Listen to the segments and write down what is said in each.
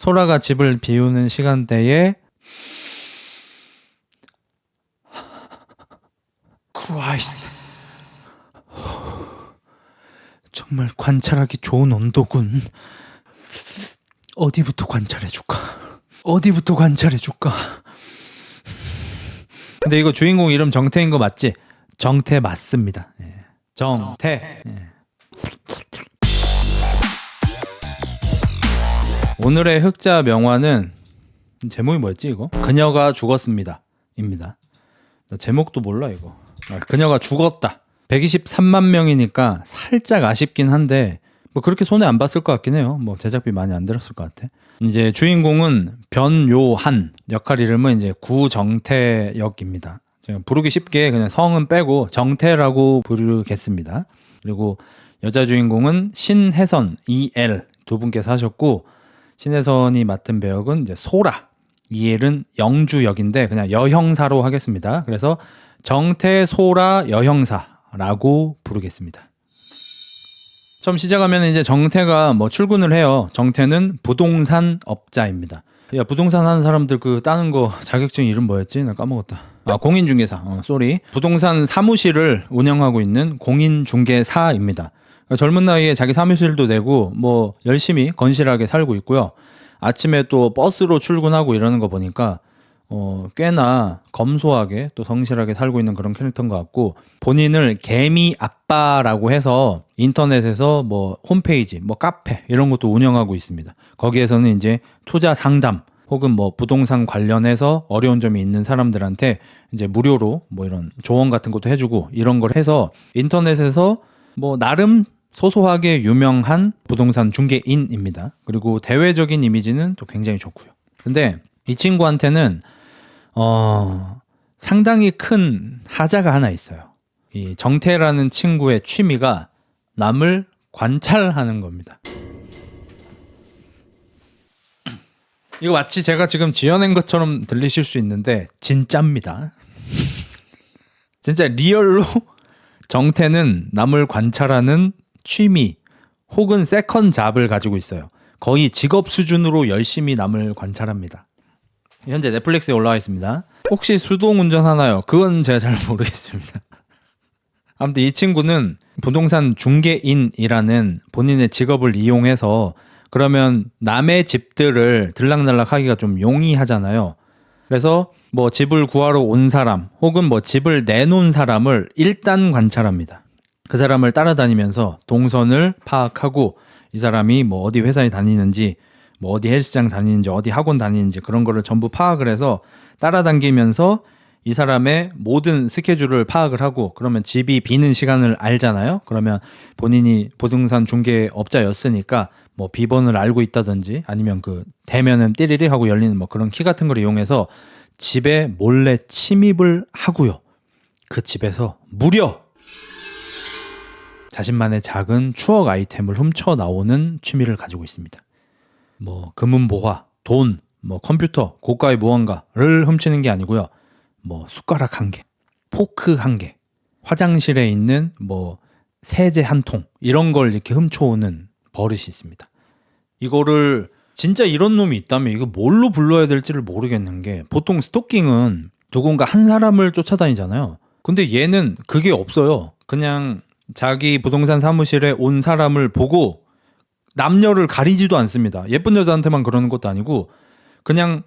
소라가 집을 비우는 시간대에 크라이스트, 정말 관찰하기 좋은 온도군. 어디부터 관찰해줄까? 어디부터 관찰해줄까? 근데 이거 주인공 이름 정태인 거 맞지? 정태 맞습니다. 예. 정태. 예. 오늘의 흑자 명화는 제목이 뭐였지 이거? 그녀가 죽었습니다 입니다. 나 제목도 몰라 이거. 그녀가 죽었다. 123만 명이니까 살짝 아쉽긴 한데 뭐 그렇게 손해 안 봤을 것 같긴 해요. 뭐 제작비 많이 안 들었을 것 같아. 이제 주인공은 변요한, 역할 이름은 이제 구정태 역입니다. 제가 부르기 쉽게 그냥 성은 빼고 정태라고 부르겠습니다. 그리고 여자 주인공은 신혜선, EL 두 분께서 하셨고, 신혜선이 맡은 배역은 이제 소라, EL은 영주 역인데 그냥 여형사로 하겠습니다. 그래서 정태 소라 여형사라고 부르겠습니다. 처음 시작하면 이제 정태가 뭐 출근을 해요. 정태는 부동산 업자입니다. 야, 부동산 하는 사람들 그 따는 거 자격증 이름 뭐였지? 나 까먹었다. 공인중개사. 쏘리. 부동산 사무실을 운영하고 있는 공인중개사입니다. 젊은 나이에 자기 사무실도 내고 뭐 열심히 건실하게 살고 있고요. 아침에 또 버스로 출근하고 이러는 거 보니까 꽤나 검소하게 또 성실하게 살고 있는 그런 캐릭터인 것 같고, 본인을 개미 아빠라고 해서 인터넷에서 뭐 홈페이지, 뭐 카페 이런 것도 운영하고 있습니다. 거기에서는 이제 투자 상담 혹은 뭐 부동산 관련해서 어려운 점이 있는 사람들한테 이제 무료로 뭐 이런 조언 같은 것도 해주고 이런 걸 해서 인터넷에서 뭐 나름 소소하게 유명한 부동산 중개인입니다. 그리고 대외적인 이미지는 또 굉장히 좋고요. 근데 이 친구한테는 상당히 큰 하자가 하나 있어요. 이 정태라는 친구의 취미가 남을 관찰하는 겁니다. 이거 마치 제가 지금 지어낸 것처럼 들리실 수 있는데 진짜입니다. 진짜 리얼로 정태는 남을 관찰하는 취미 혹은 세컨 잡을 가지고 있어요. 거의 직업 수준으로 열심히 남을 관찰합니다. 현재 넷플릭스에 올라와 있습니다. 혹시 수동 운전하나요? 그건 제가 잘 모르겠습니다. 아무튼 이 친구는 부동산 중개인이라는 본인의 직업을 이용해서, 그러면 남의 집들을 들락날락 하기가 좀 용이하잖아요. 그래서 뭐 집을 구하러 온 사람 혹은 뭐 집을 내놓은 사람을 일단 관찰합니다. 그 사람을 따라다니면서 동선을 파악하고 이 사람이 뭐 어디 회사에 다니는지, 뭐 어디 헬스장 다니는지, 어디 학원 다니는지 그런 거를 전부 파악을 해서 따라다니면서 이 사람의 모든 스케줄을 파악을 하고, 그러면 집이 비는 시간을 알잖아요. 그러면 본인이 부동산 중개업자였으니까 뭐 비번을 알고 있다든지 아니면 그 대면은 띠리리 하고 열리는 뭐 그런 키 같은 걸 이용해서 집에 몰래 침입을 하고요. 그 집에서 무려 자신만의 작은 추억 아이템을 훔쳐 나오는 취미를 가지고 있습니다. 뭐 금은보화, 돈, 뭐 컴퓨터, 고가의 무언가를 훔치는 게 아니고요. 뭐 숟가락 한 개, 포크 한 개, 화장실에 있는 뭐 세제 한 통 이런 걸 이렇게 훔쳐오는 버릇이 있습니다. 이거를 진짜 이런 놈이 있다면 이거 뭘로 불러야 될지를 모르겠는 게, 보통 스토킹은 누군가 한 사람을 쫓아다니잖아요. 근데 얘는 그게 없어요. 그냥 자기 부동산 사무실에 온 사람을 보고 남녀를 가리지도 않습니다. 예쁜 여자한테만 그러는 것도 아니고 그냥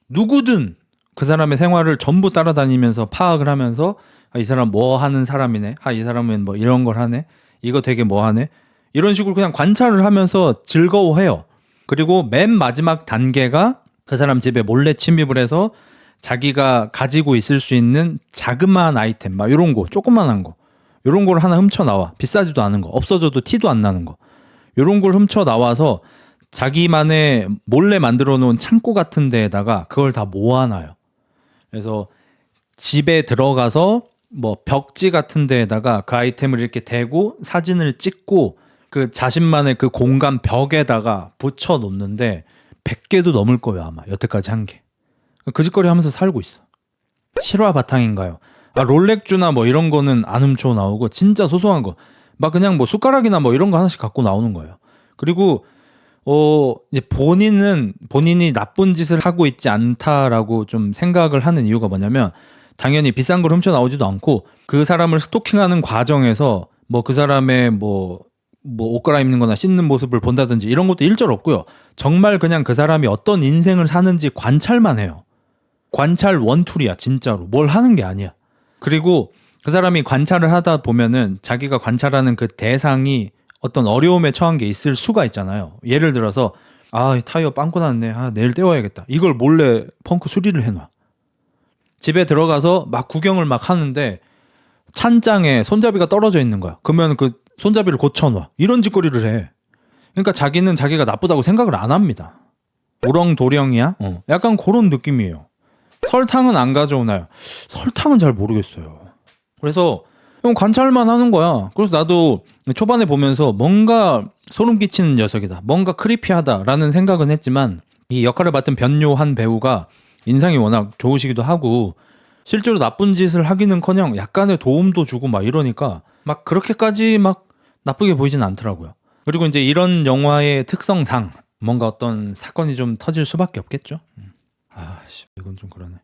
누구든 그 사람의 생활을 전부 따라다니면서 파악을 하면서 이 사람 뭐 하는 사람이네, 이 사람은 뭐 이런 걸 하네, 이거 되게 뭐 하네, 이런 식으로 그냥 관찰을 하면서 즐거워해요. 그리고 맨 마지막 단계가 그 사람 집에 몰래 침입을 해서 자기가 가지고 있을 수 있는 자그마한 아이템, 막 이런 거, 조그만한 거, 이런 걸 하나 훔쳐 나와. 비싸지도 않은 거, 없어져도 티도 안 나는 거, 이런 걸 훔쳐 나와서 자기만의 몰래 만들어 놓은 창고 같은 데에다가 그걸 다 모아놔요. 그래서 집에 들어가서 뭐 벽지 같은 데에다가 그 아이템을 이렇게 대고 사진을 찍고 그 자신만의 그 공간 벽에다가 붙여 놓는데 100개도 넘을 거예요 아마, 여태까지 한 게. 그 짓거리 하면서 살고 있어. 실화 바탕인가요? 롤렉주나 뭐 이런 거는 안 훔쳐 나오고 진짜 소소한 거 막 그냥 뭐 숟가락이나 뭐 이런 거 하나씩 갖고 나오는 거예요. 그리고 이제 본인이 나쁜 짓을 하고 있지 않다라고 좀 생각을 하는 이유가 뭐냐면, 당연히 비싼 걸 훔쳐 나오지도 않고 그 사람을 스토킹하는 과정에서 뭐 그 사람의 뭐 옷 갈아입는 거나 씻는 모습을 본다든지 이런 것도 일절 없고요. 정말 그냥 그 사람이 어떤 인생을 사는지 관찰만 해요. 관찰 원툴이야, 진짜로. 뭘 하는 게 아니야. 그리고 그 사람이 관찰을 하다 보면은 자기가 관찰하는 그 대상이 어떤 어려움에 처한 게 있을 수가 있잖아요. 예를 들어서 타이어 빵꾸 났네. 내일 떼워야겠다. 이걸 몰래 펑크 수리를 해놔. 집에 들어가서 막 구경을 막 하는데 찬장에 손잡이가 떨어져 있는 거야. 그러면 그 손잡이를 고쳐놔. 이런 짓거리를 해. 그러니까 자기는 자기가 나쁘다고 생각을 안 합니다. 우렁도령이야? 약간 그런 느낌이에요. 설탕은 안 가져오나요? 설탕은 잘 모르겠어요. 그래서 형 관찰만 하는 거야. 그래서 나도 초반에 보면서 뭔가 소름 끼치는 녀석이다, 뭔가 크리피하다라는 생각은 했지만, 이 역할을 맡은 변요한 배우가 인상이 워낙 좋으시기도 하고 실제로 나쁜 짓을 하기는커녕 약간의 도움도 주고 막 이러니까 막 그렇게까지 막 나쁘게 보이진 않더라고요. 그리고 이제 이런 영화의 특성상 뭔가 어떤 사건이 좀 터질 수밖에 없겠죠. 이건 좀 그러네.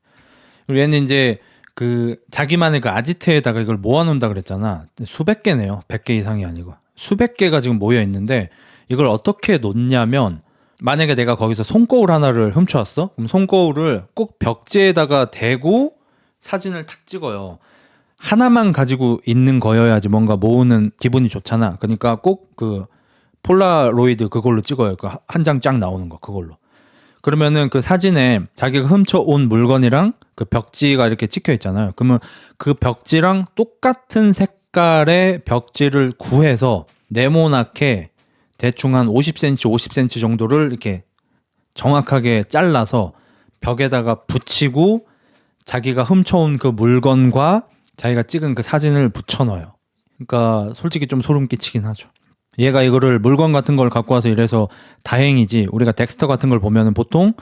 그리고 얘는 이제 그 자기만의 그 아지트에다가 이걸 모아놓는다 그랬잖아. 수백 개네요. 100개 이상이 아니고 수백 개가 지금 모여 있는데, 이걸 어떻게 놓냐면, 만약에 내가 거기서 손거울 하나를 훔쳐왔어? 그럼 손거울을 꼭 벽지에다가 대고 사진을 탁 찍어요. 하나만 가지고 있는 거여야지 뭔가 모으는 기분이 좋잖아. 그러니까 꼭 그 폴라로이드 그걸로 찍어요. 그 한 장 쫙 나오는 거 그걸로. 그러면은 그 사진에 자기가 훔쳐온 물건이랑 그 벽지가 이렇게 찍혀 있잖아요. 그러면 그 벽지랑 똑같은 색깔의 벽지를 구해서 네모나게 대충 한 50cm, 50cm 정도를 이렇게 정확하게 잘라서 벽에다가 붙이고 자기가 훔쳐온 그 물건과 자기가 찍은 그 사진을 붙여넣어요. 그러니까 솔직히 좀 소름 끼치긴 하죠. 얘가 이거를 물건 같은 걸 갖고 와서 이래서 다행이지, 우리가 덱스터 같은 걸 보면은 보통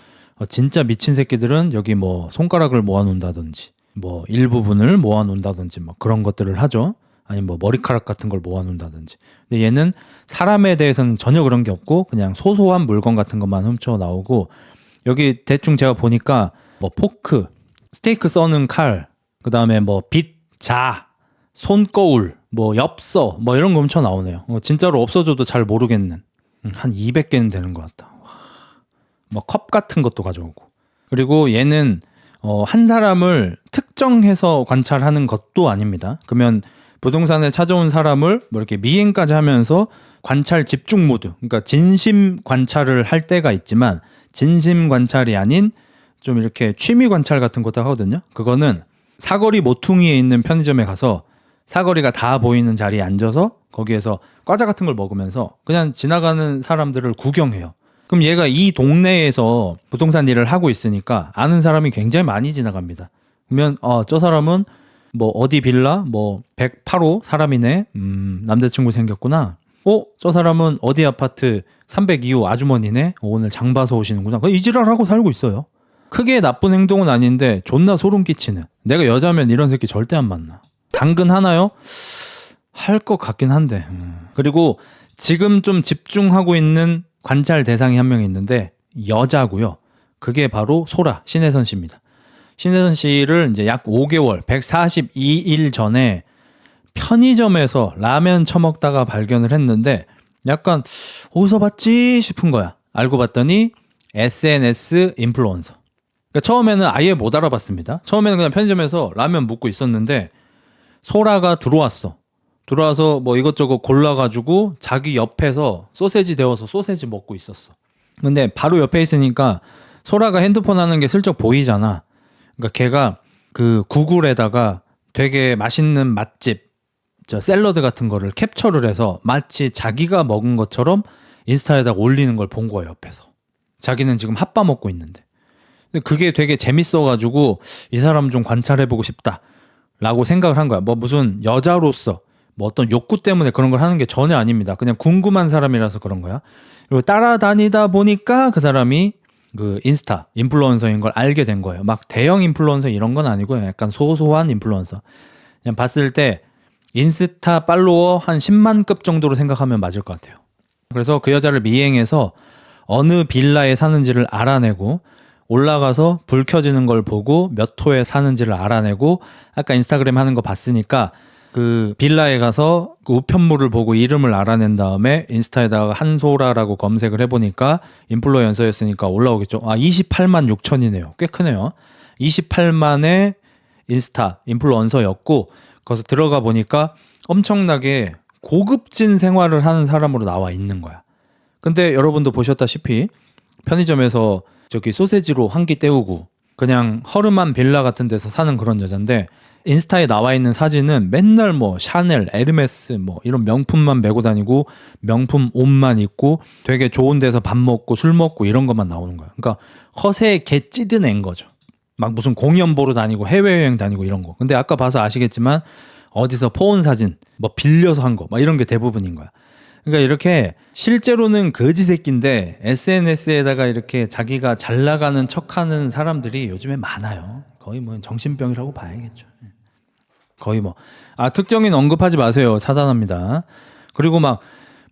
진짜 미친 새끼들은 여기 뭐 손가락을 모아놓는다든지 뭐 일부분을 모아놓는다든지 뭐 그런 것들을 하죠. 아니면 뭐 머리카락 같은 걸 모아놓는다든지. 근데 얘는 사람에 대해서는 전혀 그런 게 없고 그냥 소소한 물건 같은 것만 훔쳐 나오고, 여기 대충 제가 보니까 뭐 포크, 스테이크 써는 칼, 그 다음에 뭐 빗, 자, 손거울, 뭐 엽서, 뭐 이런 거 훔쳐 나오네요. 진짜로 없어져도 잘 모르겠는 한 200개는 되는 것 같다. 뭐 컵 같은 것도 가져오고. 그리고 얘는 한 사람을 특정해서 관찰하는 것도 아닙니다. 그러면 부동산에 찾아온 사람을 뭐 이렇게 미행까지 하면서 관찰 집중 모드, 그러니까 진심 관찰을 할 때가 있지만 진심 관찰이 아닌 좀 이렇게 취미 관찰 같은 것도 하거든요. 그거는 사거리 모퉁이에 있는 편의점에 가서 사거리가 다 보이는 자리에 앉아서 거기에서 과자 같은 걸 먹으면서 그냥 지나가는 사람들을 구경해요. 그럼 얘가 이 동네에서 부동산 일을 하고 있으니까 아는 사람이 굉장히 많이 지나갑니다. 그러면 저 사람은 뭐 어디 빌라 뭐 108호 사람이네. 남자친구 생겼구나. 저 사람은 어디 아파트 302호 아주머니네. 오늘 장 봐서 오시는구나. 이 지랄하고 살고 있어요. 크게 나쁜 행동은 아닌데 존나 소름 끼치는. 내가 여자면 이런 새끼 절대 안 만나. 당근 하나요? 할 것 같긴 한데. 그리고 지금 좀 집중하고 있는 관찰 대상이 한 명 있는데 여자고요. 그게 바로 소라 신혜선 씨입니다. 신혜선 씨를 이제 약 5개월, 142일 전에 편의점에서 라면 처먹다가 발견을 했는데 약간 어디서 봤지 싶은 거야. 알고 봤더니 SNS 인플루언서. 그러니까 처음에는 아예 못 알아봤습니다. 처음에는 그냥 편의점에서 라면 묵고 있었는데 소라가 들어와서 뭐 이것저것 골라가지고 자기 옆에서 소세지 데워서 소세지 먹고 있었어. 근데 바로 옆에 있으니까 소라가 핸드폰 하는 게 슬쩍 보이잖아. 그러니까 걔가 그 구글에다가 되게 맛있는 맛집 샐러드 같은 거를 캡처를 해서 마치 자기가 먹은 것처럼 인스타에다가 올리는 걸 본 거예요, 옆에서. 자기는 지금 핫바 먹고 있는데. 근데 그게 되게 재밌어가지고 이 사람 좀 관찰해보고 싶다라고 생각을 한 거야. 뭐 무슨 여자로서 뭐 어떤 욕구 때문에 그런 걸 하는 게 전혀 아닙니다. 그냥 궁금한 사람이라서 그런 거야. 그리고 따라다니다 보니까 그 사람이 그 인스타 인플루언서인 걸 알게 된 거예요. 막 대형 인플루언서 이런 건 아니고요. 약간 소소한 인플루언서. 그냥 봤을 때 인스타 팔로워 한 10만급 정도로 생각하면 맞을 것 같아요. 그래서 그 여자를 미행해서 어느 빌라에 사는지를 알아내고 올라가서 불 켜지는 걸 보고 몇 호에 사는지를 알아내고 아까 인스타그램 하는 거 봤으니까 그 빌라에 가서 그 우편물을 보고 이름을 알아낸 다음에 인스타에다가 한소라라고 검색을 해보니까 인플루언서였으니까 올라오겠죠. 28만 6천이네요. 꽤 크네요. 28만의 인스타 인플루언서였고 거기서 들어가 보니까 엄청나게 고급진 생활을 하는 사람으로 나와 있는 거야. 근데 여러분도 보셨다시피 편의점에서 저기 소세지로 한 끼 때우고 그냥 허름한 빌라 같은 데서 사는 그런 여잔데 인스타에 나와 있는 사진은 맨날 뭐 샤넬, 에르메스 뭐 이런 명품만 메고 다니고 명품 옷만 입고 되게 좋은 데서 밥 먹고 술 먹고 이런 것만 나오는 거야. 그러니까 허세에 개 찌든 앤 거죠. 막 무슨 공연 보러 다니고 해외여행 다니고 이런 거. 근데 아까 봐서 아시겠지만 어디서 포온 사진 뭐 빌려서 한 거 막 이런 게 대부분인 거야. 그러니까 이렇게 실제로는 거지 새끼인데 SNS에다가 이렇게 자기가 잘 나가는 척하는 사람들이 요즘에 많아요. 거의 뭐 정신병이라고 봐야겠죠. 거의 뭐 특정인 언급하지 마세요. 차단합니다. 그리고 막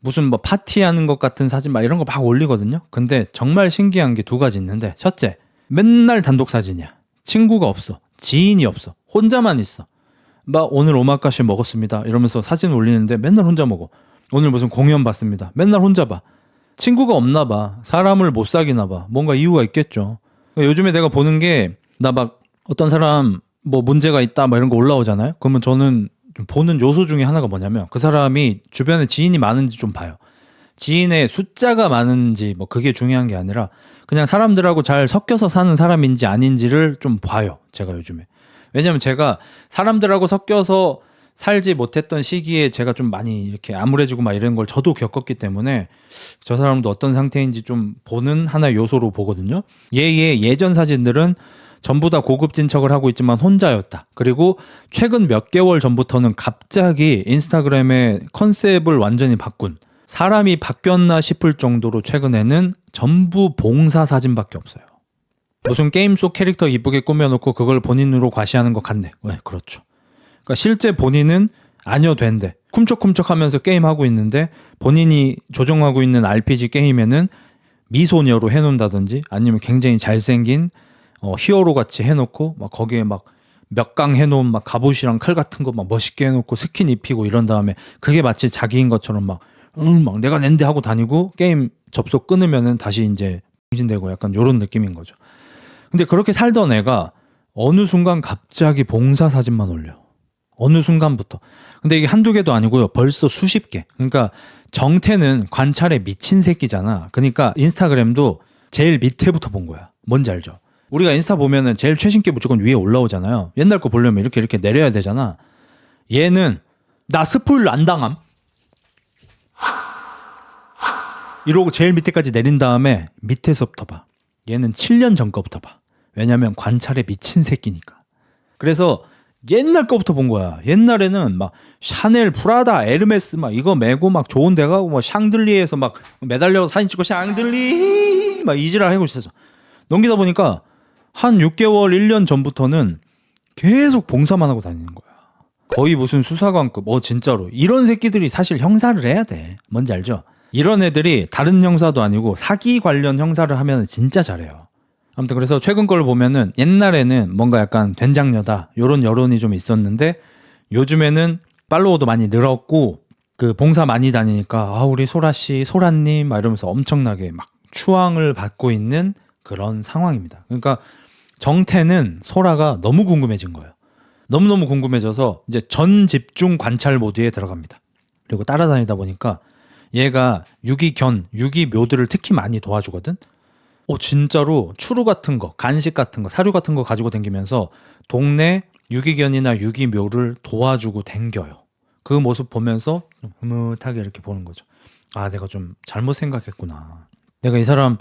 무슨 뭐 파티하는 것 같은 사진 막 이런 거 막 올리거든요. 근데 정말 신기한 게 두 가지 있는데 첫째, 맨날 단독 사진이야. 친구가 없어. 지인이 없어. 혼자만 있어. 막 오늘 오마카세 먹었습니다. 이러면서 사진 올리는데 맨날 혼자 먹어. 오늘 무슨 공연 봤습니다. 맨날 혼자 봐. 친구가 없나 봐. 사람을 못 사귀나 봐. 뭔가 이유가 있겠죠. 요즘에 내가 보는 게 나 막 어떤 사람 뭐 문제가 있다 막 이런 거 올라오잖아요. 그러면 저는 좀 보는 요소 중에 하나가 뭐냐면 그 사람이 주변에 지인이 많은지 좀 봐요. 지인의 숫자가 많은지 뭐 그게 중요한 게 아니라 그냥 사람들하고 잘 섞여서 사는 사람인지 아닌지를 좀 봐요. 제가 요즘에. 왜냐면 제가 사람들하고 섞여서 살지 못했던 시기에 제가 좀 많이 이렇게 암울해지고 막 이런 걸 저도 겪었기 때문에 저 사람도 어떤 상태인지 좀 보는 하나의 요소로 보거든요. 얘의 예전 사진들은 전부 다 고급진 척을 하고 있지만 혼자였다. 그리고 최근 몇 개월 전부터는 갑자기 인스타그램의 컨셉을 완전히 바꾼 사람이 바뀌었나 싶을 정도로 최근에는 전부 봉사 사진밖에 없어요. 무슨 게임 속 캐릭터 이쁘게 꾸며놓고 그걸 본인으로 과시하는 것 같네. 네, 그렇죠. 그러니까 실제 본인은 아녀된대. 쿰척쿰척하면서 게임하고 있는데 본인이 조종하고 있는 RPG 게임에는 미소녀로 해놓는다든지 아니면 굉장히 잘생긴 히어로 같이 해놓고 막 거기에 막 몇 강 해놓은 막 갑옷이랑 칼 같은 거 막 멋있게 해놓고 스킨 입히고 이런 다음에 그게 마치 자기인 것처럼 막 내가 낸데 하고 다니고 게임 접속 끊으면은 다시 이제 정진되고 약간 요런 느낌인 거죠. 근데 그렇게 살던 애가 어느 순간 갑자기 봉사 사진만 올려. 어느 순간부터. 근데 이게 한두 개도 아니고요. 벌써 수십 개. 그러니까 정태는 관찰에 미친 새끼잖아. 그러니까 인스타그램도 제일 밑에부터 본 거야. 뭔지 알죠? 우리가 인스타 보면은 제일 최신 게 무조건 위에 올라오잖아요. 옛날 거 보려면 이렇게 내려야 되잖아. 얘는 나 스포일러 안 당함. 이러고 제일 밑에까지 내린 다음에 밑에서부터 봐. 얘는 7년 전 거부터 봐. 왜냐면 관찰에 미친 새끼니까. 그래서 옛날 거부터 본 거야. 옛날에는 막 샤넬, 프라다, 에르메스 막 이거 메고 막 좋은 데 가고 뭐 샹들리에서 막 매달려서 사진 찍고 샹들리 막 이지랄 하고 있었어. 넘기다 보니까 한 6개월, 1년 전부터는 계속 봉사만 하고 다니는 거야. 거의 무슨 수사관급. 진짜로. 이런 새끼들이 사실 형사를 해야 돼. 뭔지 알죠? 이런 애들이 다른 형사도 아니고 사기 관련 형사를 하면 진짜 잘해요. 아무튼 그래서 최근 걸 보면은 옛날에는 뭔가 약간 된장녀다 요런 여론이 좀 있었는데 요즘에는 팔로워도 많이 늘었고 그 봉사 많이 다니니까 우리 소라씨 소라님 막 이러면서 엄청나게 막 추앙을 받고 있는 그런 상황입니다. 그러니까 정태는 소라가 너무 궁금해진 거예요. 너무너무 궁금해져서 이제 전 집중 관찰 모드에 들어갑니다. 그리고 따라다니다 보니까 얘가 유기견, 유기묘들을 특히 많이 도와주거든. 진짜로 추루 같은 거, 간식 같은 거, 사료 같은 거 가지고 다니면서 동네 유기견이나 유기묘를 도와주고 댕겨요. 그 모습 보면서 흐뭇하게 이렇게 보는 거죠. 내가 좀 잘못 생각했구나. 내가 이 사람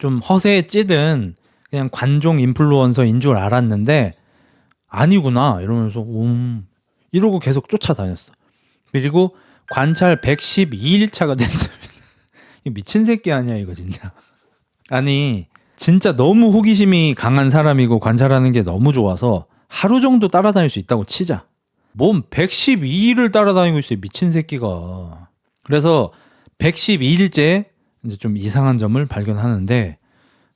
좀 허세에 찌든 그냥 관종 인플루언서인 줄 알았는데 아니구나 이러면서 이러고 계속 쫓아다녔어. 그리고 관찰 112일차가 됐습니다. 미친 새끼 아니야 이거 진짜. 아니 진짜 너무 호기심이 강한 사람이고 관찰하는 게 너무 좋아서 하루 정도 따라다닐 수 있다고 치자. 몸 112일을 따라다니고 있어요 미친 새끼가. 그래서 112일째 이제 좀 이상한 점을 발견하는데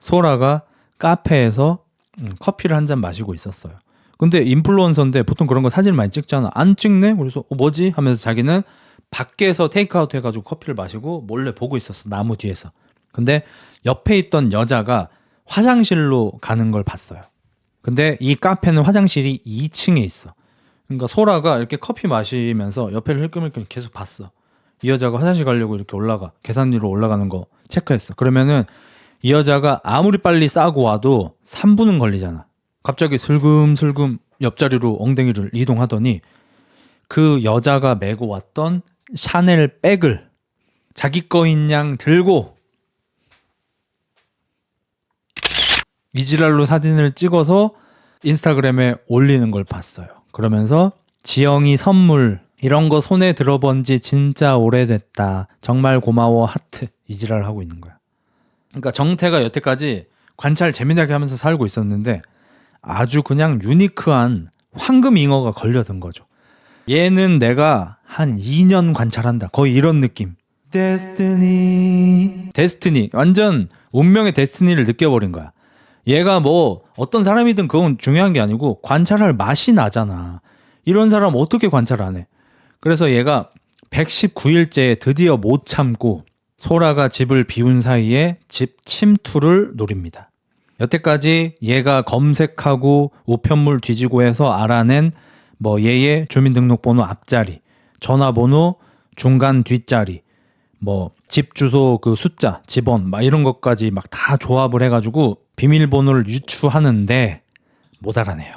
소라가 카페에서 커피를 한 잔 마시고 있었어요. 근데 인플루언서인데 보통 그런 거 사진 많이 찍잖아. 안 찍네? 그래서 뭐지? 하면서 자기는 밖에서 테이크아웃 해가지고 커피를 마시고 몰래 보고 있었어. 나무 뒤에서. 근데 옆에 있던 여자가 화장실로 가는 걸 봤어요. 근데 이 카페는 화장실이 2층에 있어. 그러니까 소라가 이렇게 커피 마시면서 옆에를 흘끔흘끔 계속 봤어. 이 여자가 화장실 가려고 이렇게 올라가. 계단 위로 올라가는 거 체크했어. 그러면은 이 여자가 아무리 빨리 싸고 와도 3분은 걸리잖아. 갑자기 슬금슬금 옆자리로 엉덩이를 이동하더니 그 여자가 메고 왔던 샤넬 백을 자기 거인 양 들고 이지랄로 사진을 찍어서 인스타그램에 올리는 걸 봤어요. 그러면서 지영이 선물 이런 거 손에 들어본 지 진짜 오래됐다. 정말 고마워 하트 이지랄 하고 있는 거야. 그러니까 정태가 여태까지 관찰 재미나게 하면서 살고 있었는데 아주 그냥 유니크한 황금잉어가 걸려든 거죠. 얘는 내가 한 2년 관찰한다. 거의 이런 느낌. 데스티니 완전 운명의 데스티니를 느껴버린 거야. 얘가 뭐 어떤 사람이든 그건 중요한 게 아니고 관찰할 맛이 나잖아. 이런 사람 어떻게 관찰 안 해? 그래서 얘가 119일째에 드디어 못 참고 소라가 집을 비운 사이에 집 침투를 노립니다. 여태까지 얘가 검색하고 우편물 뒤지고 해서 알아낸 뭐 얘의 주민등록번호 앞자리, 전화번호 중간 뒷자리, 뭐 집 주소 그 숫자, 집원 막 이런 것까지 막 다 조합을 해가지고 비밀번호를 유추하는데 못 알아내요.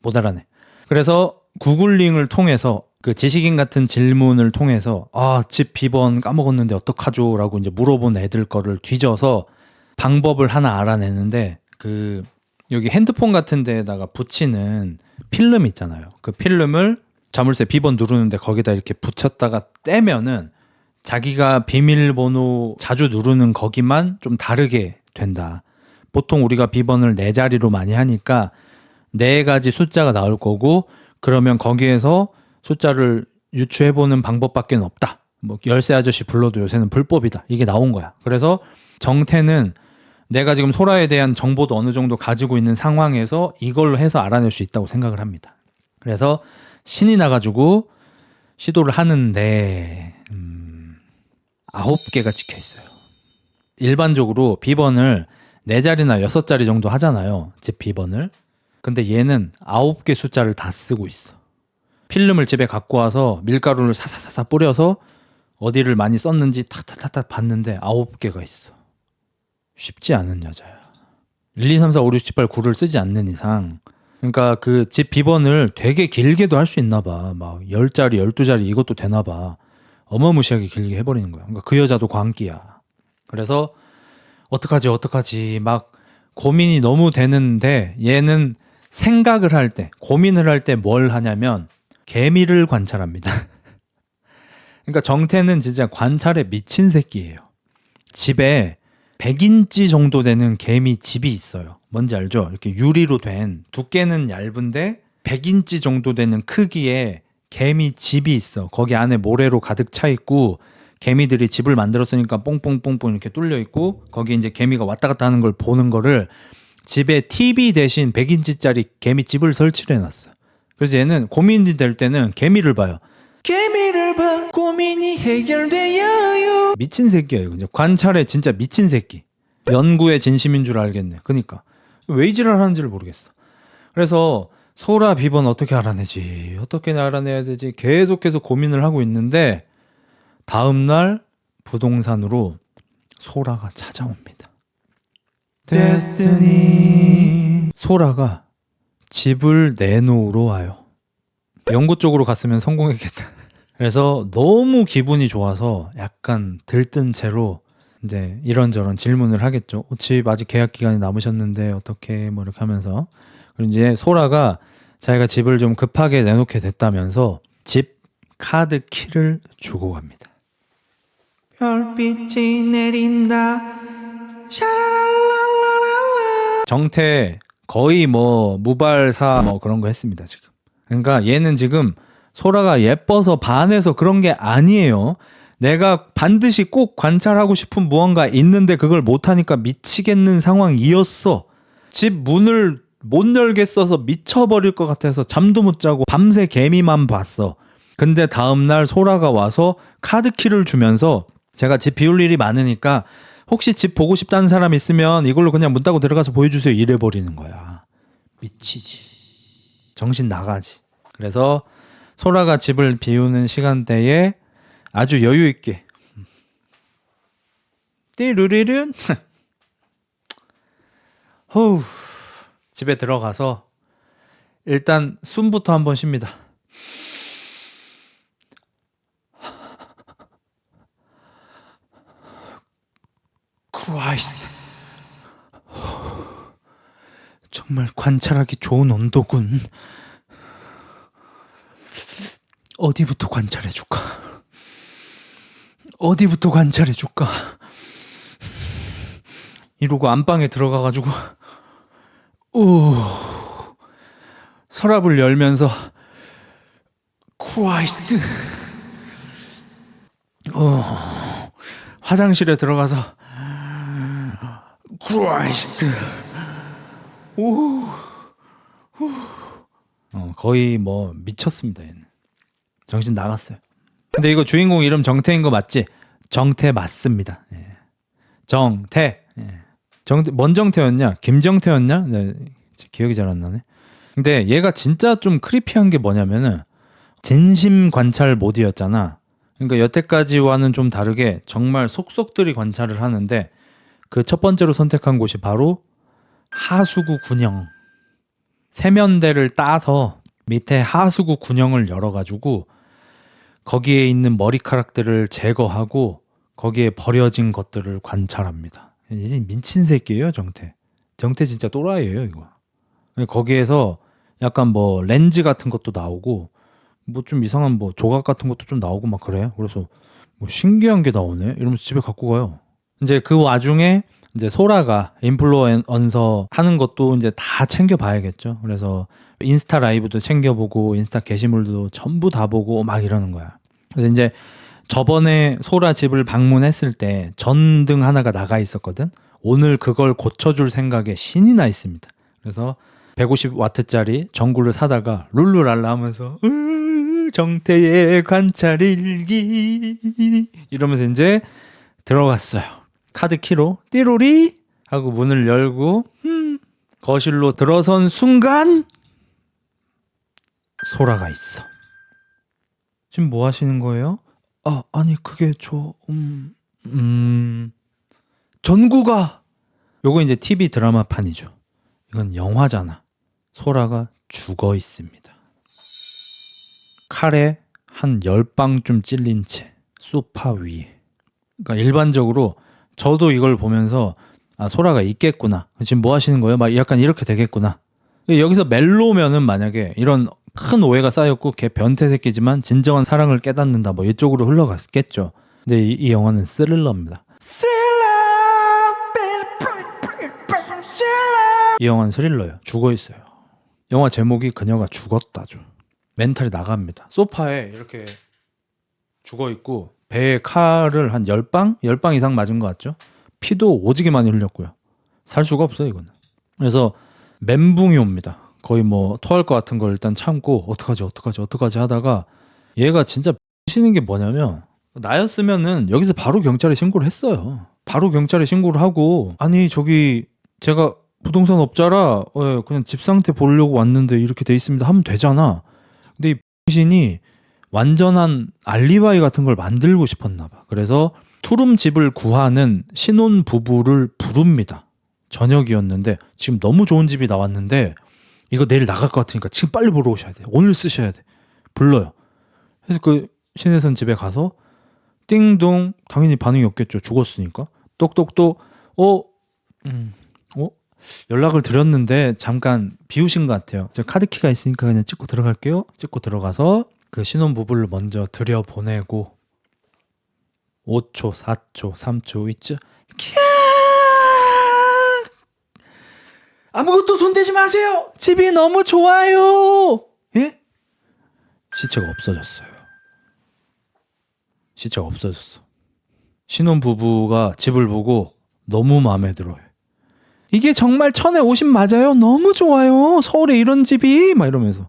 못 알아내. 그래서 구글링을 통해서 그 지식인 같은 질문을 통해서 집 비번 까먹었는데 어떡하죠? 라고 이제 물어본 애들 거를 뒤져서 방법을 하나 알아내는데 그 여기 핸드폰 같은 데에다가 붙이는 필름 있잖아요. 그 필름을 자물쇠 비번 누르는데 거기다 이렇게 붙였다가 떼면은 자기가 비밀번호 자주 누르는 거기만 좀 다르게 된다. 보통 우리가 비번을 4자리로 많이 하니까 4가지 숫자가 나올 거고 그러면 거기에서 숫자를 유추해보는 방법밖에 없다. 뭐 열쇠 아저씨 불러도 요새는 불법이다. 이게 나온 거야. 그래서 정태는 내가 지금 소라에 대한 정보도 어느 정도 가지고 있는 상황에서 이걸로 해서 알아낼 수 있다고 생각을 합니다. 그래서 신이 나가지고 시도를 하는데 9개가 찍혀 있어요. 일반적으로 비번을 4자리나 6자리 정도 하잖아요. 집 비번을. 근데 얘는 9개 숫자를 다 쓰고 있어. 필름을 집에 갖고 와서 밀가루를 사사사사 뿌려서 어디를 많이 썼는지 탁탁탁탁 봤는데 9개가 있어. 쉽지 않은 여자야. 1, 2, 3, 4, 5, 6, 7, 8, 9를 쓰지 않는 이상 그러니까 그 집 비번을 되게 길게도 할 수 있나 봐. 막 10자리, 12자리 이것도 되나 봐. 어마무시하게 길게 해버리는 거야. 그러니까 그 여자도 광기야. 그래서 어떡하지 막 고민이 너무 되는데 얘는 생각을 할 때, 고민을 할 때 뭘 하냐면 개미를 관찰합니다. 그러니까 정태는 진짜 관찰에 미친 새끼예요. 집에 100인치 정도 되는 개미 집이 있어요. 뭔지 알죠? 이렇게 유리로 된 두께는 얇은데 100인치 정도 되는 크기의 개미 집이 있어. 거기 안에 모래로 가득 차 있고 개미들이 집을 만들었으니까 뽕뽕뽕뽕 이렇게 뚫려 있고 거기 이제 개미가 왔다 갔다 하는 걸 보는 거를 집에 TV 대신 100인치짜리 개미 집을 설치를 해놨어. 그래서 얘는 고민이 될 때는 개미를 봐요. 개미를 봐 고민이 해결되어요. 미친 새끼야 이거. 관찰에 진짜 미친 새끼. 연구의 진심인 줄 알겠네. 그러니까 왜 이 지랄 하는지를 모르겠어. 그래서 소라 비번 어떻게 알아내지? 어떻게 알아내야 되지? 계속해서 고민을 하고 있는데 다음날 부동산으로 소라가 찾아옵니다. 데스티니. 소라가 집을 내놓으러 와요. 연구 쪽으로 갔으면 성공했겠다. 그래서 너무 기분이 좋아서 약간 들뜬 채로 이제 이런저런 질문을 하겠죠. 집 아직 계약 기간이 남으셨는데 어떻게 뭐 이렇게 하면서 그리고 이제 소라가 자기가 집을 좀 급하게 내놓게 됐다면서 집 카드 키를 주고 갑니다. 별빛이 내린다. 샤라랄랄랄랄라. 정태 거의 뭐 무발사 뭐 그런 거 했습니다 지금. 그러니까 얘는 지금 소라가 예뻐서 반해서 그런 게 아니에요. 내가 반드시 꼭 관찰하고 싶은 무언가 있는데 그걸 못하니까 미치겠는 상황이었어. 집 문을 못 열겠어서 미쳐버릴 것 같아서 잠도 못 자고 밤새 개미만 봤어. 근데 다음날 소라가 와서 카드키를 주면서 제가 집 비울 일이 많으니까 혹시 집 보고 싶다는 사람 있으면 이걸로 그냥 문 닫고 들어가서 보여주세요. 이래버리는 거야. 미치지. 정신 나가지. 그래서 소라가 집을 비우는 시간대에 아주 여유 있게 띠르르른 호우 집에 들어가서 일단 숨부터 한번 쉽니다. 크라이스트. 정말 관찰하기 좋은 온도군. 어디부터 관찰해줄까? 어디부터 관찰해줄까? 이러고 안방에 들어가가지고 서랍을 열면서 크라이스트. 화장실에 들어가서 크라이스트. 거의 뭐 미쳤습니다. 얘는. 정신 나갔어요. 근데 이거 주인공 이름 정태인 거 맞지? 정태 맞습니다. 예. 정태. 예. 정태 뭔 정태였냐? 김정태였냐? 네, 기억이 잘 안 나네. 근데 얘가 진짜 좀 크리피한 게 뭐냐면은 진심 관찰 모드였잖아. 그러니까 여태까지와는 좀 다르게 정말 속속들이 관찰을 하는데 그 첫 번째로 선택한 곳이 바로 하수구 군형. 세면대를 따서 밑에 하수구 군형을 열어가지고 거기에 있는 머리카락들을 제거하고 거기에 버려진 것들을 관찰합니다. 이제 미친 새끼예요, 정태. 정태 진짜 또라이예요, 이거. 거기에서 약간 뭐 렌즈 같은 것도 나오고 뭐 좀 이상한 뭐 조각 같은 것도 좀 나오고 막 그래요. 그래서 뭐 신기한 게 나오네 이러면서 집에 갖고 가요. 이제 그 와중에 이제 소라가 인플루언서 하는 것도 이제 다 챙겨봐야겠죠. 그래서 인스타 라이브도 챙겨보고 인스타 게시물도 전부 다 보고 막 이러는 거야. 그래서 이제 저번에 소라 집을 방문했을 때 전등 하나가 나가 있었거든. 오늘 그걸 고쳐줄 생각에 신이 나 있습니다. 그래서 150와트짜리 전구를 사다가 룰루랄라 하면서 정태의 관찰일기 이러면서 이제 들어갔어요. 카드 키로 띠로리 하고 문을 열고 거실로 들어선 순간 소라가 있어. 지금 뭐 하시는 거예요? 아니 그게 전구가 요거 이제 TV 드라마판이죠. 이건 영화잖아. 소라가 죽어 있습니다. 칼에 한 10방쯤 찔린 채 소파 위에. 그러니까 일반적으로 저도 이걸 보면서 소라가 있겠구나. 지금 뭐 하시는 거예요? 막 약간 이렇게 되겠구나. 여기서 멜로면은 만약에 이런 큰 오해가 쌓였고 걔 변태 새끼지만 진정한 사랑을 깨닫는다 뭐 이쪽으로 흘러갔겠죠. 근데 이 영화는 스릴러입니다. 이 영화는 스릴러예요. 죽어 있어요. 영화 제목이 그녀가 죽었다죠. 멘탈이 나갑니다. 소파에 이렇게 죽어 있고 배에 칼을 한 10방? 10방 이상 맞은 것 같죠? 피도 오지게 많이 흘렸고요. 살 수가 없어요 이거는. 그래서 멘붕이 옵니다. 거의 뭐 토할 것 같은 걸 일단 참고 어떡하지 하다가 얘가 진짜 미치는 게 뭐냐면 나였으면은 여기서 바로 경찰에 신고를 했어요. 바로 경찰에 신고를 하고 아니 저기 제가 부동산 업자라 그냥 집 상태 보려고 왔는데 이렇게 돼 있습니다 하면 되잖아. 근데 이 신이 완전한 알리바이 같은 걸 만들고 싶었나 봐. 그래서 투룸집을 구하는 신혼 부부를 부릅니다. 저녁이었는데 지금 너무 좋은 집이 나왔는데 이거 내일 나갈 것 같으니까 지금 빨리 보러 오셔야 돼. 오늘 쓰셔야 돼. 불러요. 그래서 그 신혜선 집에 가서 띵동 당연히 반응이 없겠죠. 죽었으니까. 똑똑똑 연락을 드렸는데 잠깐 비우신 것 같아요. 제가 카드키가 있으니까 그냥 찍고 들어갈게요. 찍고 들어가서 그 신혼부부를 먼저 들여보내고 5초, 4초, 3초 있죠. 아무것도 손대지 마세요. 집이 너무 좋아요. 예? 시체가 없어졌어요. 시체가 없어졌어. 신혼부부가 집을 보고 너무 마음에 들어요. 이게 정말 1050 맞아요? 너무 좋아요. 서울에 이런 집이? 막 이러면서.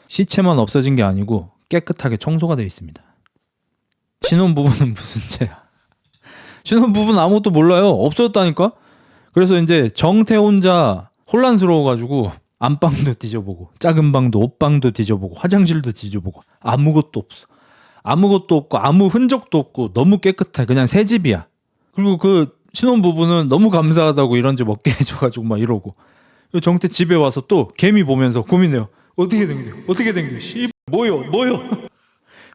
시체만 없어진 게 아니고 깨끗하게 청소가 되어 있습니다. 신혼부부는 무슨 죄야? 신혼부부는 아무것도 몰라요. 없어졌다니까? 그래서 이제 정태 혼자 혼란스러워가지고 안방도 뒤져보고 작은 방도 옷방도 뒤져보고 화장실도 뒤져보고 아무것도 없어. 아무것도 없고 아무 흔적도 없고 너무 깨끗해. 그냥 새 집이야. 그리고 그 신혼부부는 너무 감사하다고 이런 집 얻게 해줘가지고 막 이러고 정태 집에 와서 또 개미 보면서 고민해요. 어떻게 된 거야? 어떻게 된 거야? 씨 뭐요?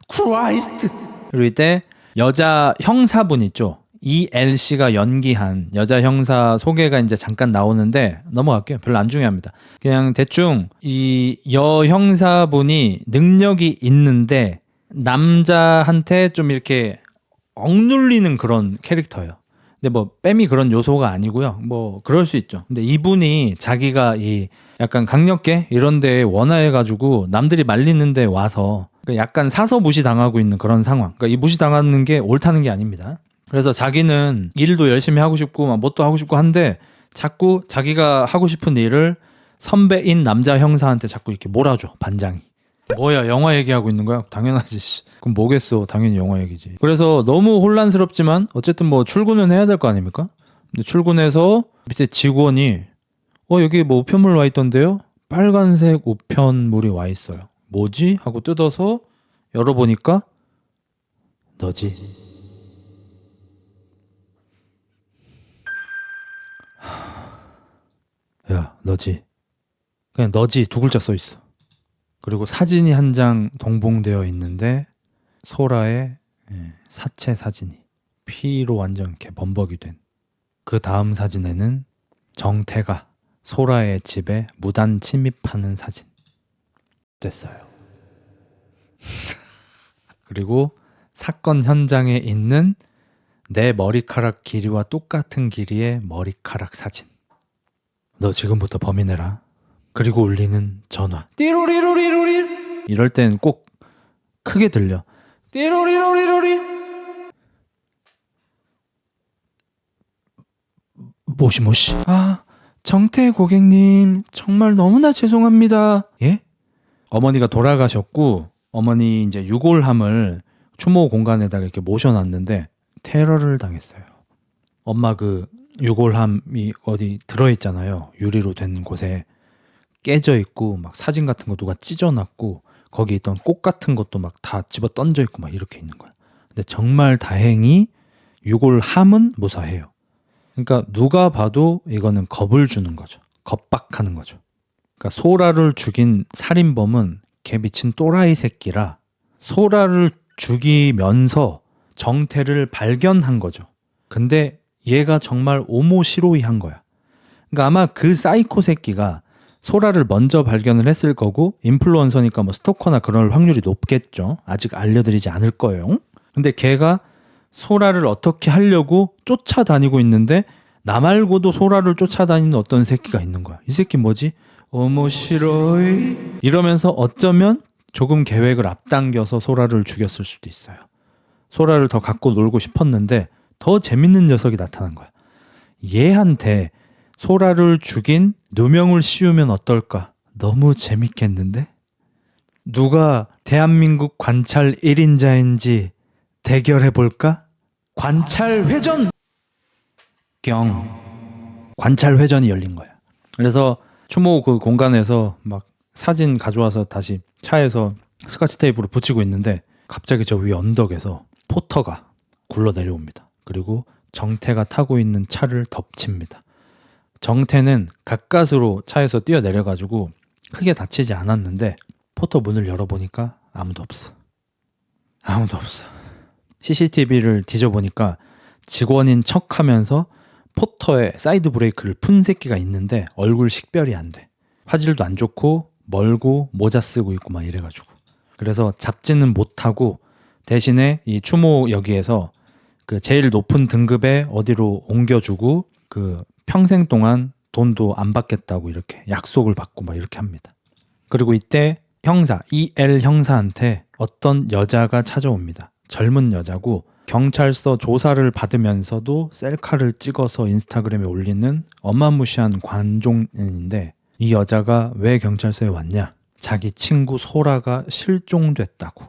크라이스트. 그리고 이때 여자 형사분 있죠. ELC가 연기한 여자 형사 소개가 이제 잠깐 나오는데 넘어갈게요. 별로 안 중요합니다. 그냥 대충 이 여 형사분이 능력이 있는데 남자한테 좀 이렇게 억눌리는 그런 캐릭터예요. 근데 뭐 뺨이 그런 요소가 아니고요. 뭐 그럴 수 있죠. 근데 이분이 자기가 이 약간 강력계 이런 데에 원화해가지고 남들이 말리는 데 와서 약간 사서 무시당하고 있는 그런 상황. 그러니까 이 무시당하는 게 옳다는 게 아닙니다. 그래서 자기는 일도 열심히 하고 싶고 막 뭣도 하고 싶고 한데 자꾸 자기가 하고 싶은 일을 선배인 남자 형사한테 자꾸 이렇게 몰아줘. 반장이. 뭐야 영화 얘기하고 있는 거야? 당연하지. 그럼 뭐겠어. 당연히 영화 얘기지. 그래서 너무 혼란스럽지만 어쨌든 뭐 출근은 해야 될 거 아닙니까? 근데 출근해서 밑에 직원이 여기 뭐 우편물 와 있던데요? 빨간색 우편물이 와 있어요. 뭐지? 하고 뜯어서 열어보니까 너지. 야 너지. 그냥 너지 두 글자 써 있어. 그리고 사진이 한 장 동봉되어 있는데 소라의 사체 사진이 피로 완전 이렇게 범벅이 된. 그 다음 사진에는 정태가 소라의 집에 무단 침입하는 사진 됐어요. 그리고 사건 현장에 있는 내 머리카락 길이와 똑같은 길이의 머리카락 사진. 너 지금부터 범인해라. 그리고 울리는 전화. 띠로리로리로리. 이럴 땐 꼭 크게 들려. 띠로리로리로리. 모시모시. 정태 고객님 정말 너무나 죄송합니다. 예? 어머니가 돌아가셨고 어머니 이제 유골함을 추모 공간에다가 이렇게 모셔놨는데 테러를 당했어요. 엄마 그 유골함이 어디 들어있잖아요. 유리로 된 곳에 깨져 있고 막 사진 같은 거 누가 찢어놨고 거기 있던 꽃 같은 것도 막 다 집어 던져 있고 막 이렇게 있는 거야. 근데 정말 다행히 유골함은 무사해요. 그러니까 누가 봐도 이거는 겁을 주는 거죠. 겁박하는 거죠. 그러니까 소라를 죽인 살인범은 개 미친 또라이 새끼라 소라를 죽이면서 정태를 발견한 거죠. 근데 얘가 정말 오모시로이한 거야. 그러니까 아마 그 사이코 새끼가 소라를 먼저 발견을 했을 거고 인플루언서니까 뭐 스토커나 그럴 확률이 높겠죠. 아직 알려드리지 않을 거예요. 근데 걔가 소라를 어떻게 하려고 쫓아다니고 있는데 나 말고도 소라를 쫓아다니는 어떤 새끼가 있는 거야. 이 새끼 뭐지? 오모시로이 이러면서 어쩌면 조금 계획을 앞당겨서 소라를 죽였을 수도 있어요. 소라를 더 갖고 놀고 싶었는데 더 재밌는 녀석이 나타난 거야. 얘한테 소라를 죽인 누명을 씌우면 어떨까? 너무 재밌겠는데? 누가 대한민국 관찰 1인자인지 대결해볼까? 관찰회전! 관찰회전이 열린 거야. 그래서 추모 그 공간에서 막 사진 가져와서 다시 차에서 스카치 테이프로 붙이고 있는데 갑자기 저 위 언덕에서 포터가 굴러 내려옵니다. 그리고 정태가 타고 있는 차를 덮칩니다. 정태는 가까스로 차에서 뛰어내려가지고 크게 다치지 않았는데 포터 문을 열어보니까 아무도 없어. 아무도 없어. CCTV를 뒤져보니까 직원인 척하면서 포터에 사이드 브레이크를 푼 새끼가 있는데 얼굴 식별이 안 돼. 화질도 안 좋고 멀고 모자 쓰고 있고 막 이래가지고 그래서 잡지는 못하고 대신에 이 추모여기에서 그 제일 높은 등급에 어디로 옮겨주고 그 평생 동안 돈도 안 받겠다고 이렇게 약속을 받고 막 이렇게 합니다. 그리고 이때 형사 EL 형사한테 어떤 여자가 찾아옵니다. 젊은 여자고 경찰서 조사를 받으면서도 셀카를 찍어서 인스타그램에 올리는 어마무시한 관종인데 이 여자가 왜 경찰서에 왔냐? 자기 친구 소라가 실종됐다고.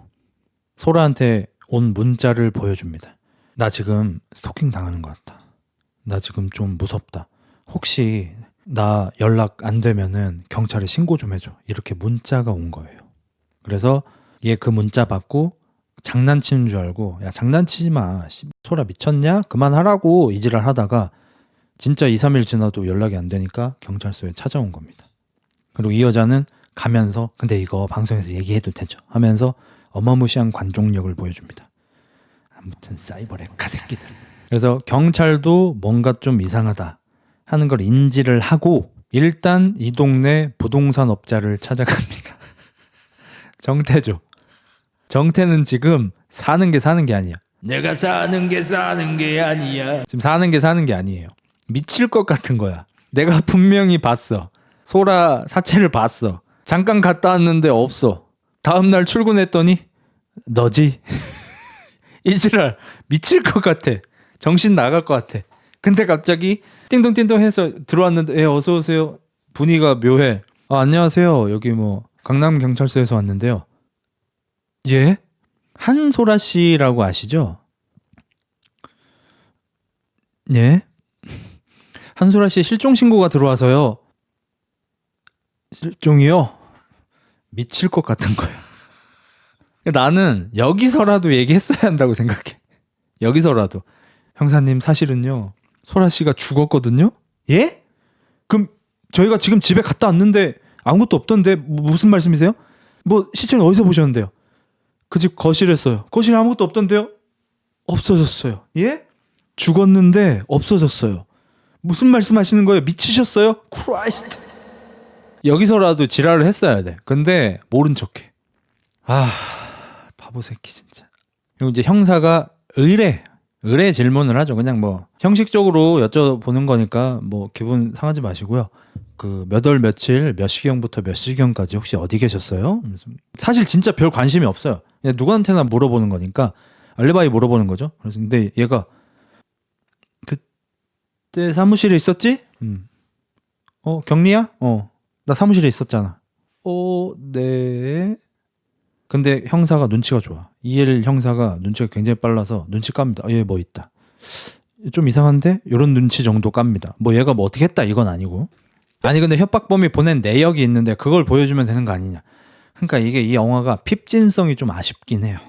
소라한테 온 문자를 보여줍니다. 나 지금 스토킹 당하는 것 같다. 나 지금 좀 무섭다. 혹시 나 연락 안 되면은 경찰에 신고 좀 해줘. 이렇게 문자가 온 거예요. 그래서 얘 그 문자 받고 장난치는 줄 알고 야 장난치지 마. 소라 미쳤냐? 그만하라고 이지랄 하다가 진짜 2, 3일 지나도 연락이 안 되니까 경찰서에 찾아온 겁니다. 그리고 이 여자는 가면서 근데 이거 방송에서 얘기해도 되죠? 하면서 어마무시한 관종력을 보여줍니다. 아무튼 사이버 레카 새끼들. 그래서 경찰도 뭔가 좀 이상하다 하는 걸 인지를 하고 일단 이 동네 부동산 업자를 찾아갑니다. 정태죠. 정태는 지금 사는 게 아니야. 내가 사는 게 아니야. 지금 사는 게 아니에요. 미칠 것 같은 거야. 내가 분명히 봤어. 소라 사체를 봤어. 잠깐 갔다 왔는데 없어. 다음날 출근했더니 너지? 이지랄 미칠 것 같아. 정신 나갈 것 같아. 근데 갑자기 띵동띵동 해서 들어왔는데 어서 오세요. 분위기가 묘해. 안녕하세요. 여기 뭐 강남 경찰서에서 왔는데요. 예? 한소라 씨라고 아시죠? 예? 한소라 씨 실종 신고가 들어와서요. 실종이요? 미칠 것 같은 거야. 나는 여기서라도 얘기했어야 한다고 생각해. 여기서라도. 형사님 사실은요. 소라 씨가 죽었거든요. 예? 그럼 저희가 지금 집에 갔다 왔는데 아무것도 없던데 무슨 말씀이세요? 뭐 시체는 어디서 보셨는데요? 그 집 거실에서요. 거실에 아무것도 없던데요? 없어졌어요. 예? 죽었는데 없어졌어요. 무슨 말씀하시는 거예요? 미치셨어요? 크라이스트. 여기서라도 지랄을 했어야 돼. 근데 모른 척해. 바보 새끼 진짜. 그리고 이제 형사가 의뢰 질문을 하죠. 그냥 뭐 형식적으로 여쭤보는 거니까 뭐 기분 상하지 마시고요. 그 몇 월 며칠 몇 시경부터 몇 시경까지 혹시 어디 계셨어요? 사실 진짜 별 관심이 없어요. 그냥 누구한테나 물어보는 거니까 알리바이 물어보는 거죠. 그래서 근데 얘가 그때 사무실에 있었지? 격리야? 나 사무실에 있었잖아. 네. 근데 형사가 눈치가 좋아. 이엘 형사가 눈치가 굉장히 빨라서 눈치 깝니다. 얘 뭐 있다. 좀 이상한데? 이런 눈치 정도 깝니다. 뭐 얘가 뭐 어떻게 했다 이건 아니고. 아니 근데 협박범이 보낸 내역이 있는데 그걸 보여주면 되는 거 아니냐. 그러니까 이게 이 영화가 핍진성이 좀 아쉽긴 해요.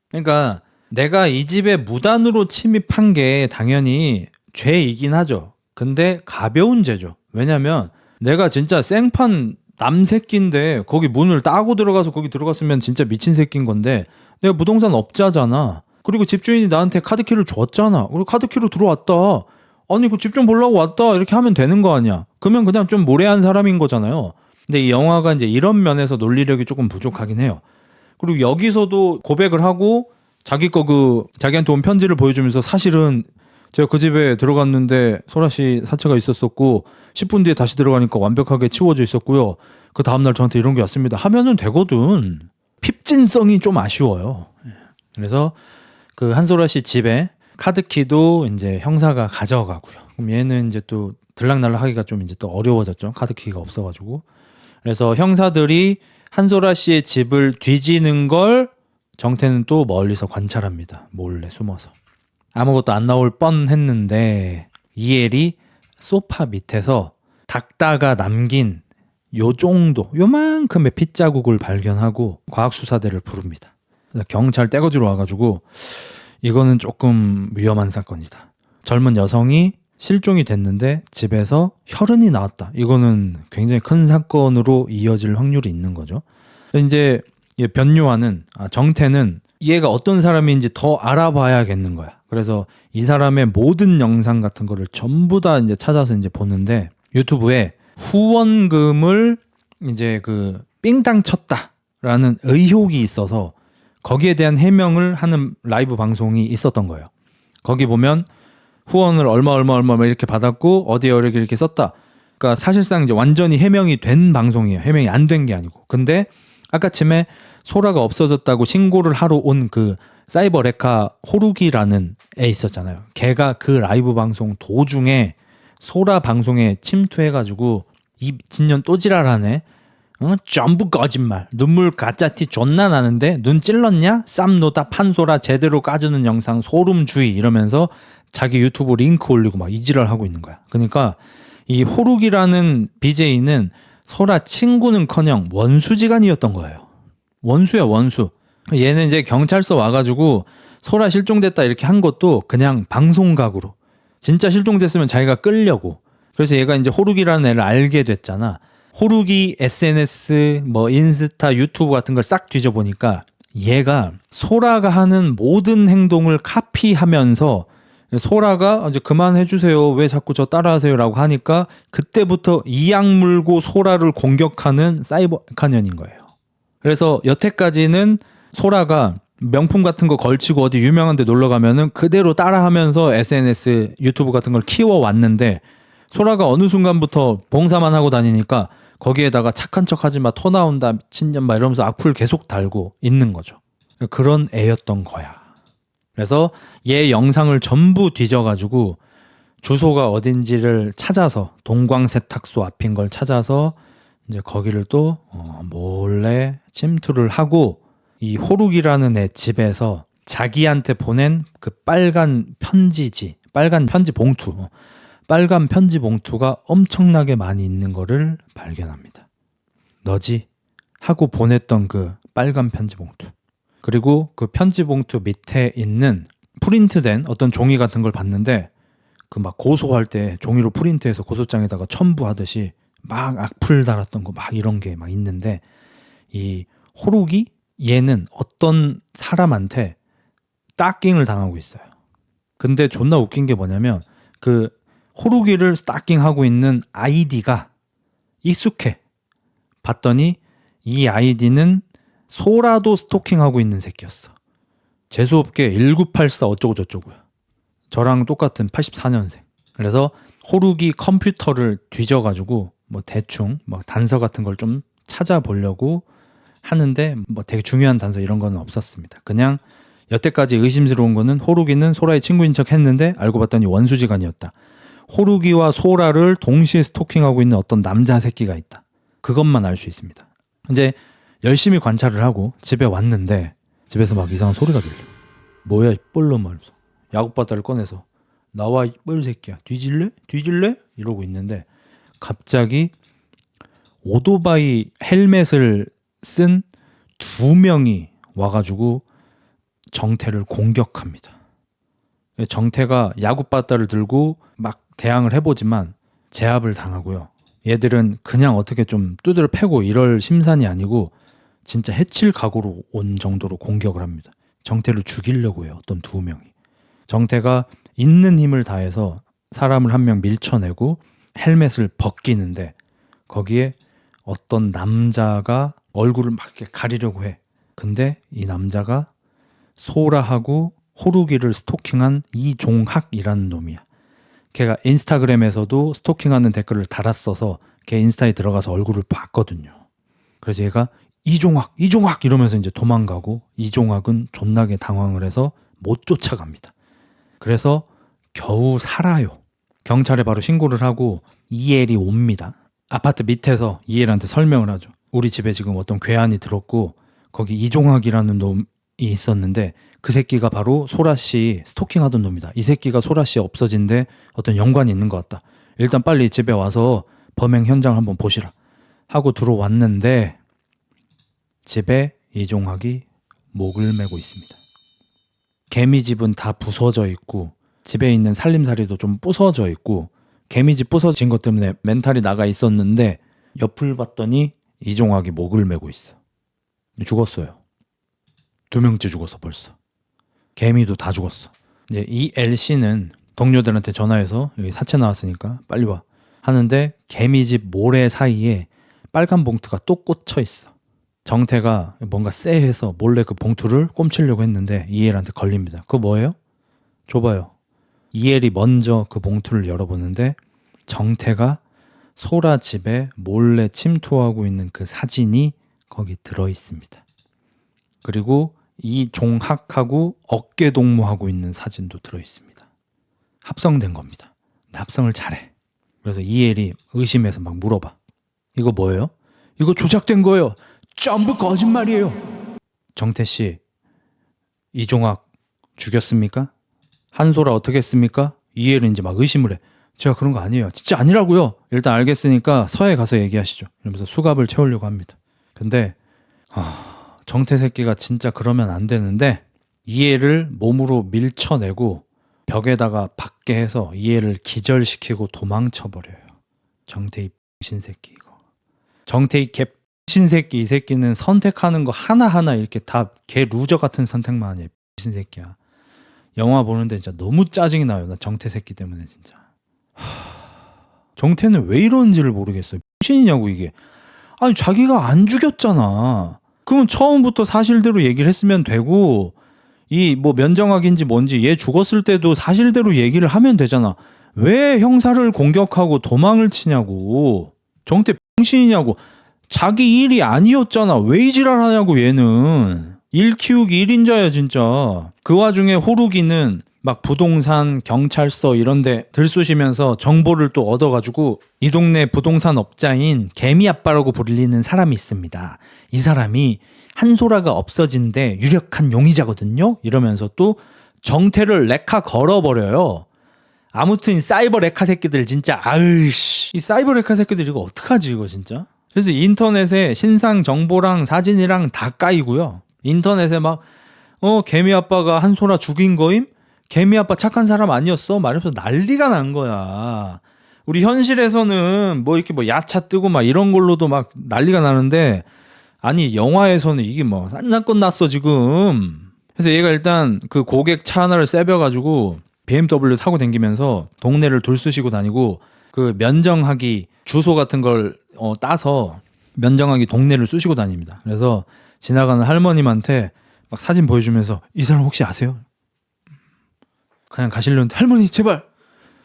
그러니까 내가 이 집에 무단으로 침입한 게 당연히 죄이긴 하죠. 근데 가벼운 죄죠. 왜냐면 내가 진짜 생판 남새끼인데 거기 문을 따고 들어가서 거기 들어갔으면 진짜 미친 새끼인 건데 내가 부동산 업자잖아. 그리고 집주인이 나한테 카드키를 줬잖아. 그리고 카드키로 들어왔다. 아니 그 집 좀 보려고 왔다 이렇게 하면 되는 거 아니야. 그러면 그냥 좀 무례한 사람인 거잖아요. 근데 이 영화가 이제 이런 면에서 논리력이 조금 부족하긴 해요. 그리고 여기서도 고백을 하고 자기 거 자기한테 온 편지를 보여주면서 사실은 제가 그 집에 들어갔는데 소라 씨 사체가 있었었고 10분 뒤에 다시 들어가니까 완벽하게 치워져 있었고요. 그 다음날 저한테 이런 게 왔습니다. 하면은 되거든. 핍진성이 좀 아쉬워요. 그래서 그 한소라 씨 집에 카드키도 이제 형사가 가져가고요. 그럼 얘는 이제 또 들락날락 하기가 좀 이제 또 어려워졌죠. 카드키가 없어가지고. 그래서 형사들이 한소라 씨의 집을 뒤지는 걸 정태는 또 멀리서 관찰합니다. 몰래 숨어서. 아무것도 안 나올 뻔했는데 이엘이 소파 밑에서 닦다가 남긴 요 정도 요만큼의 핏자국을 발견하고 과학수사대를 부릅니다. 경찰 떼거지로 와가지고 이거는 조금 위험한 사건이다. 젊은 여성이 실종이 됐는데 집에서 혈흔이 나왔다. 이거는 굉장히 큰 사건으로 이어질 확률이 있는 거죠. 이제 변요한은 정태는 얘가 어떤 사람인지 더 알아봐야겠는 거야. 그래서 이 사람의 모든 영상 같은 거를 전부 다 이제 찾아서 이제 보는데 유튜브에 후원금을 이제 그 삥땅 쳤다라는 의혹이 있어서 거기에 대한 해명을 하는 라이브 방송이 있었던 거예요. 거기 보면 후원을 얼마 이렇게 받았고 어디에 이렇게 썼다. 그러니까 사실상 이제 완전히 해명이 된 방송이에요. 해명이 안 된 게 아니고. 근데 아까쯤에 소라가 없어졌다고 신고를 하러 온 그 사이버 레카 호루기라는 애 있었잖아요. 걔가 그 라이브 방송 도중에 소라 방송에 침투해가지고 이 미친년 또 지랄하네. 전부 거짓말. 눈물 가짜티 존나 나는데 눈 찔렀냐? 쌈노다 판소라 제대로 까주는 영상 소름주의 이러면서 자기 유튜브 링크 올리고 막 이지랄 하고 있는 거야. 그러니까 이 호루기라는 BJ는 소라 친구는커녕 원수지간이었던 거예요. 원수야 원수. 얘는 이제 경찰서 와가지고 소라 실종됐다 이렇게 한 것도 그냥 방송각으로. 진짜 실종됐으면 자기가 끌려고. 그래서 얘가 이제 호루기라는 애를 알게 됐잖아. 호루기 SNS, 뭐 인스타, 유튜브 같은 걸 싹 뒤져보니까 얘가 소라가 하는 모든 행동을 카피하면서 소라가 이제 그만해주세요. 왜 자꾸 저 따라하세요라고 하니까 그때부터 이악 물고 소라를 공격하는 사이버 카년인 거예요. 그래서 여태까지는 소라가 명품 같은 거 걸치고 어디 유명한 데 놀러 가면은 그대로 따라하면서 SNS, 유튜브 같은 걸 키워왔는데 소라가 어느 순간부터 봉사만 하고 다니니까 거기에다가 착한 척 하지 마, 토 나온다, 미친년 막 이러면서 악플 계속 달고 있는 거죠. 그런 애였던 거야. 그래서 얘 영상을 전부 뒤져가지고 주소가 어딘지를 찾아서 동광세탁소 앞인 걸 찾아서 이제 거기를 또 몰래 침투를 하고 이 호룩이라는 애 집에서 자기한테 보낸 그 빨간 편지지, 빨간 편지 봉투, 빨간 편지 봉투가 엄청나게 많이 있는 거를 발견합니다. 너지? 하고 보냈던 그 빨간 편지 봉투. 그리고 그 편지 봉투 밑에 있는 프린트된 어떤 종이 같은 걸 봤는데 그 막 고소할 때 종이로 프린트해서 고소장에다가 첨부하듯이 막 악플 달았던 거 막 이런 게 막 있는데 이 호룩이 얘는 어떤 사람한테 스타킹을 당하고 있어요. 근데 존나 웃긴 게 뭐냐면 그 호루기를 스타킹하고 있는 아이디가 익숙해. 봤더니 이 아이디는 소라도 스토킹하고 있는 새끼였어. 재수없게 1984 어쩌고 저쩌고야. 저랑 똑같은 84년생. 그래서 호루기 컴퓨터를 뒤져가지고 뭐 대충 뭐 단서 같은 걸 좀 찾아보려고 하는데 뭐 되게 중요한 단서 이런 건 없었습니다. 그냥 여태까지 의심스러운 거는 호루기는 소라의 친구인 척 했는데 알고 봤더니 원수지간이었다. 호루기와 소라를 동시에 스토킹하고 있는 어떤 남자 새끼가 있다. 그것만 알 수 있습니다. 이제 열심히 관찰을 하고 집에 왔는데 집에서 막 이상한 소리가 들려. 뭐야 이 뻘놈 말면서 야구바다를 꺼내서 나와 이 뻘 새끼야 뒤질래? 뒤질래? 이러고 있는데 갑자기 오토바이 헬멧을 쓴 2명이 와가지고 정태를 공격합니다. 정태가 야구바다를 들고 막 대항을 해보지만 제압을 당하고요. 얘들은 그냥 어떻게 좀 두드려 패고 이럴 심산이 아니고 진짜 해칠 각오로 온 정도로 공격을 합니다. 정태를 죽이려고 해요. 어떤 2명이. 정태가 있는 힘을 다해서 사람을 한 명 밀쳐내고 헬멧을 벗기는데 거기에 어떤 남자가 얼굴을 막 이렇게 가리려고 해. 근데 이 남자가 소라하고 호루기를 스토킹한 이종학이라는 놈이야. 걔가 인스타그램에서도 스토킹하는 댓글을 달았어서 걔 인스타에 들어가서 얼굴을 봤거든요. 그래서 얘가 이종학 이러면서 이제 도망가고 이종학은 존나게 당황을 해서 못 쫓아갑니다. 그래서 겨우 살아요. 경찰에 바로 신고를 하고 이엘이 옵니다. 아파트 밑에서 이엘한테 설명을 하죠. 우리 집에 지금 어떤 괴한이 들었고 거기 이종학이라는 놈이 있었는데 그 새끼가 바로 소라씨 스토킹하던 놈이다. 이 새끼가 소라씨 없어진 데 어떤 연관이 있는 것 같다. 일단 빨리 집에 와서 범행 현장을 한번 보시라 하고 들어왔는데 집에 이종학이 목을 메고 있습니다. 개미집은 다 부서져 있고 집에 있는 살림살이도 좀 부서져 있고 개미집 부서진 것 때문에 멘탈이 나가 있었는데 옆을 봤더니 이종학이 목을 메고 있어. 죽었어요. 2명째 죽었어 벌써. 개미도 다 죽었어. 이제 이 L씨는 동료들한테 전화해서 여기 사체 나왔으니까 빨리 와 하는데 개미집 모래 사이에 빨간 봉투가 또 꽂혀 있어. 정태가 뭔가 쎄해서 몰래 그 봉투를 꼼치려고 했는데 이엘한테 걸립니다. 그거 뭐예요? 줘봐요. 이엘이 먼저 그 봉투를 열어보는데 정태가 소라 집에 몰래 침투하고 있는 그 사진이 거기 들어있습니다. 그리고 이종학하고 어깨 동무하고 있는 사진도 들어있습니다. 합성된 겁니다. 합성을 잘해. 그래서 이엘이 의심해서 막 물어봐. 이거 뭐예요? 이거 조작된 거예요. 전부 거짓말이에요. 정태씨, 이종학 죽였습니까? 한소라 어떻게 했습니까? 이엘은 이제 막 의심을 해. 제가 그런 거 아니에요. 진짜 아니라고요. 일단 알겠으니까 서해 가서 얘기하시죠. 이러면서 수갑을 채우려고 합니다. 근데 정태 새끼가 진짜 그러면 안 되는데 이해를 몸으로 밀쳐내고 벽에다가 박게 해서 이해를 기절시키고 도망쳐버려요. 정태희 신새끼 이거. 정태희 개 신새끼 이 새끼는 선택하는 거 하나하나 이렇게 다 개 루저 같은 선택만 해. 신새끼야. 영화 보는데 진짜 너무 짜증이 나요. 나 정태 새끼 때문에 진짜. 정태는 왜 이러는지를 모르겠어요. 신이냐고 이게. 아니 자기가 안 죽였잖아. 그럼 처음부터 사실대로 얘기를 했으면 되고 이 뭐 면정학인지 뭔지 얘 죽었을 때도 사실대로 얘기를 하면 되잖아. 왜 형사를 공격하고 도망을 치냐고. 정태 병신이냐고. 자기 일이 아니었잖아. 왜 이 지랄하냐고 얘는. 일 키우기 1인자야 진짜. 그 와중에 호루기는 막 부동산, 경찰서 이런 데 들쑤시면서 정보를 또 얻어가지고 이 동네 부동산 업자인 개미아빠라고 불리는 사람이 있습니다. 이 사람이 한소라가 없어진 데 유력한 용의자거든요. 이러면서 또 정태를 레카 걸어버려요. 아무튼 이 사이버 레카 새끼들 진짜 아으씨 이 사이버 레카 새끼들 이거 어떡하지 이거 진짜. 그래서 인터넷에 신상 정보랑 사진이랑 다 까이고요. 인터넷에 막 개미아빠가 한소라 죽인 거임? 개미아빠 착한 사람 아니었어? 말하면서 난리가 난 거야. 우리 현실에서는 뭐 이렇게 뭐 야차 뜨고 막 이런 걸로도 막 난리가 나는데 아니 영화에서는 이게 뭐 쌀난건 났어 지금. 그래서 얘가 일단 그 고객 차 하나를 세벼가지고 BMW 타고 다니면서 동네를 둘쑤시고 다니고 그 면정학이 주소 같은 걸 따서 면정학이 동네를 쑤시고 다닙니다. 그래서 지나가는 할머님한테 막 사진 보여주면서 이 사람 혹시 아세요? 그냥 가시려는데 할머니 제발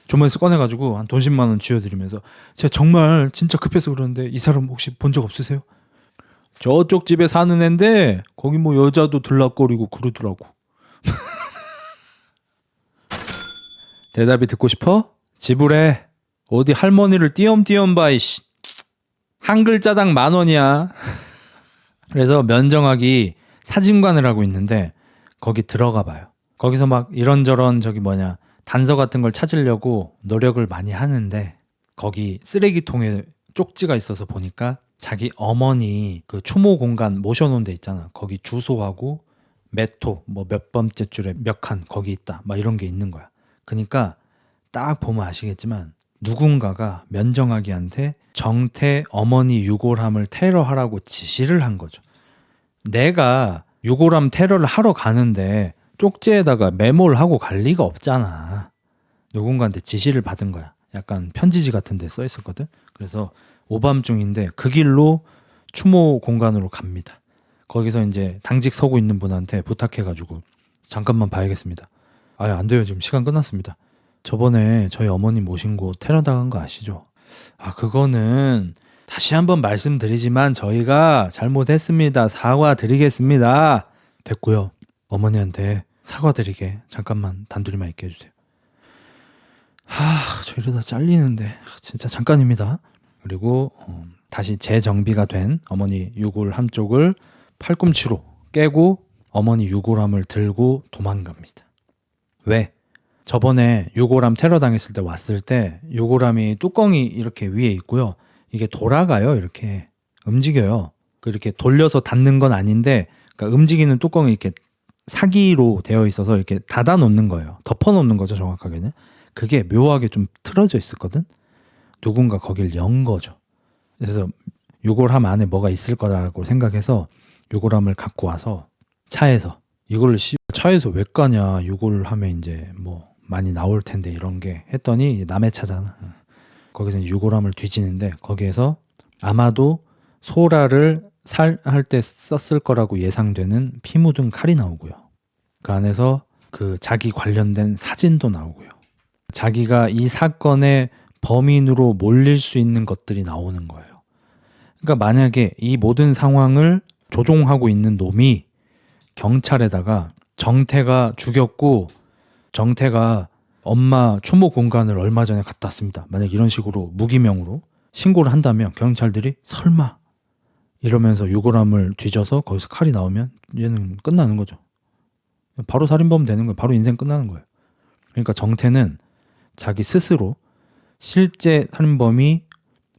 주머니에서 꺼내가지고 한 돈 10만 원 쥐어드리면서 제가 정말 진짜 급해서 그러는데 이 사람 혹시 본 적 없으세요? 저쪽 집에 사는 앤데 거기 뭐 여자도 들락거리고 그러더라고. 대답이 듣고 싶어? 지불해. 어디 할머니를 띄엄띄엄 봐 이씨. 한 글자당 10,000원이야. 그래서 면정학이 사진관을 하고 있는데 거기 들어가 봐요. 거기서 막 이런저런 단서 같은 걸 찾으려고 노력을 많이 하는데 거기 쓰레기통에 쪽지가 있어서 보니까 자기 어머니 그 추모 공간 모셔놓은 데 있잖아. 거기 주소하고 몇 호 뭐 몇 번째 줄에 몇 칸 거기 있다. 막 이런 게 있는 거야. 그러니까 딱 보면 아시겠지만 누군가가 면정학이한테 정태 어머니 유골함을 테러하라고 지시를 한 거죠. 내가 유골함 테러를 하러 가는데 쪽지에다가 메모를 하고 갈 리가 없잖아. 누군가한테 지시를 받은 거야. 약간 편지지 같은 데 써 있었거든. 그래서 오밤중인데 그 길로 추모 공간으로 갑니다. 거기서 이제 당직 서고 있는 분한테 부탁해가지고 잠깐만 봐야겠습니다. 안 돼요. 지금 시간 끝났습니다. 저번에 저희 어머니 모신 곳 테러 당한 거 아시죠? 그거는 다시 한번 말씀드리지만 저희가 잘못했습니다. 사과드리겠습니다. 됐고요. 어머니한테 사과드리게 잠깐만 단둘이만 있게 해주세요. 저 이러다 잘리는데 진짜 잠깐입니다. 그리고 다시 재정비가 된 어머니 유골 한쪽을 팔꿈치로 깨고 어머니 유골함을 들고 도망갑니다. 왜? 저번에 유골함 테러 당했을 때 왔을 때 유골함이 뚜껑이 이렇게 위에 있고요. 이게 돌아가요. 이렇게 움직여요. 이렇게 돌려서 닫는 건 아닌데 그러니까 움직이는 뚜껑이 이렇게 사기로 되어 있어서 이렇게 닫아 놓는 거예요. 덮어 놓는 거죠, 정확하게는. 그게 묘하게 좀 틀어져 있었거든. 누군가 거길 연 거죠. 그래서 유골함 안에 뭐가 있을 거라고 생각해서 유골함을 갖고 와서 차에서 이걸 차에서 왜 까냐. 유골함에 이제 뭐 많이 나올 텐데 이런 게 했더니 남의 차잖아. 거기서 유골함을 뒤지는데 거기에서 아마도 소라를 할 때 썼을 거라고 예상되는 피 묻은 칼이 나오고요. 그 안에서 그 자기 관련된 사진도 나오고요. 자기가 이 사건의 범인으로 몰릴 수 있는 것들이 나오는 거예요. 그러니까 만약에 이 모든 상황을 조종하고 있는 놈이 경찰에다가 정태가 죽였고 정태가 엄마 추모 공간을 얼마 전에 갔다 왔습니다. 만약 이런 식으로 무기명으로 신고를 한다면 경찰들이 설마 이러면서 유골함을 뒤져서 거기서 칼이 나오면 얘는 끝나는 거죠. 바로 살인범 되는 거예요. 바로 인생 끝나는 거예요. 그러니까 정태는 자기 스스로 실제 살인범이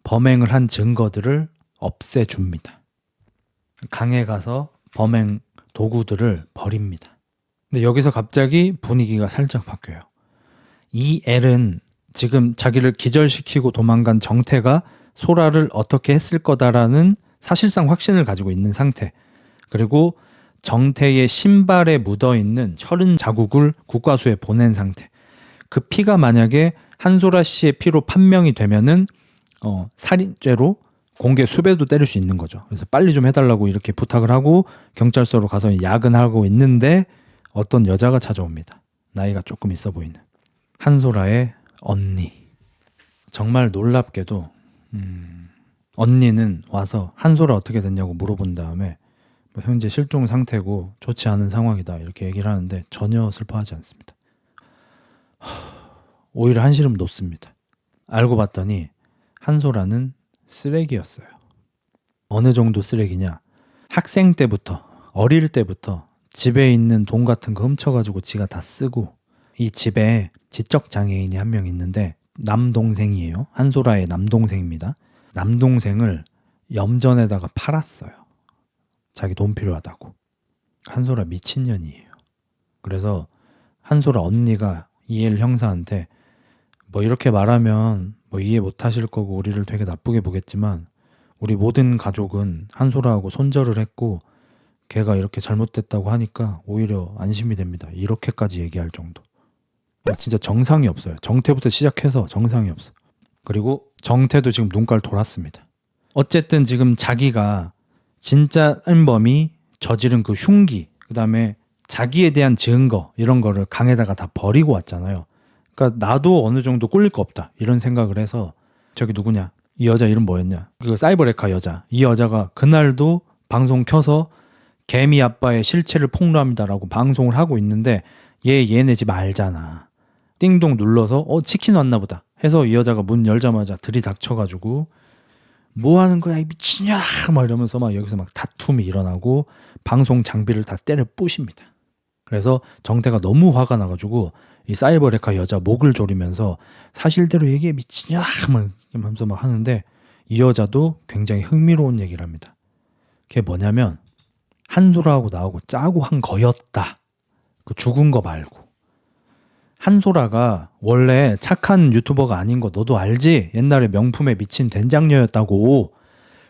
범행을 한 증거들을 없애줍니다. 강에 가서 범행 도구들을 버립니다. 근데 여기서 갑자기 분위기가 살짝 바뀌어요. 이 L은 지금 자기를 기절시키고 도망간 정태가 소라를 어떻게 했을 거다라는 사실상 확신을 가지고 있는 상태. 그리고 정태의 신발에 묻어있는 혈흔 자국을 국과수에 보낸 상태. 그 피가 만약에 한소라 씨의 피로 판명이 되면은 살인죄로 공개 수배도 때릴 수 있는 거죠. 그래서 빨리 좀 해달라고 이렇게 부탁을 하고 경찰서로 가서 야근하고 있는데 어떤 여자가 찾아옵니다. 나이가 조금 있어 보이는 한소라의 언니. 정말 놀랍게도 언니는 와서 한소라 어떻게 됐냐고 물어본 다음에 현재 실종 상태고 좋지 않은 상황이다 이렇게 얘기를 하는데 전혀 슬퍼하지 않습니다. 오히려 한시름 놓습니다. 알고 봤더니 한소라는 쓰레기였어요. 어느 정도 쓰레기냐? 학생 때부터 어릴 때부터 집에 있는 돈 같은 거 훔쳐가지고 지가 다 쓰고 이 집에 지적장애인이 한 명 있는데 남동생이에요. 한소라의 남동생입니다. 남동생을 염전에다가 팔았어요. 자기 돈 필요하다고. 한소라 미친년이에요. 그래서 한소라 언니가 이엘 형사한테 뭐 이렇게 말하면 뭐 이해 못 하실 거고 우리를 되게 나쁘게 보겠지만 우리 모든 가족은 한소라하고 손절을 했고 걔가 이렇게 잘못됐다고 하니까 오히려 안심이 됩니다. 이렇게까지 얘기할 정도. 진짜 정상이 없어요. 정태부터 시작해서 정상이 없어. 그리고 정태도 지금 눈깔 돌았습니다. 어쨌든 지금 자기가 진짜 살인범이 저지른 그 흉기, 그 다음에 자기에 대한 증거 이런 거를 강에다가 다 버리고 왔잖아요. 그러니까 나도 어느 정도 꿀릴 거 없다 이런 생각을 해서 저기 누구냐? 이 여자 이름 뭐였냐? 그 사이버레카 여자. 이 여자가 그날도 방송 켜서 개미 아빠의 실체를 폭로합니다라고 방송을 하고 있는데 얘네 집 알잖아. 띵동 눌러서 치킨 왔나 보다 해서 이 여자가 문 열자마자 들이닥쳐가지고 뭐 하는 거야 이 미친년아 막 이러면서 막 여기서 막 다툼이 일어나고 방송 장비를 다 때려 부십니다. 그래서 정태가 너무 화가 나가지고 이 사이버레카 여자 목을 조리면서 사실대로 얘기해 미친년아 막 하면서 막 하는데 이 여자도 굉장히 흥미로운 얘기를 합니다. 그게 뭐냐면 한소라하고 나하고 짜고 한 거였다. 그 죽은 거 말고. 한소라가 원래 착한 유튜버가 아닌 거 너도 알지? 옛날에 명품에 미친 된장녀였다고.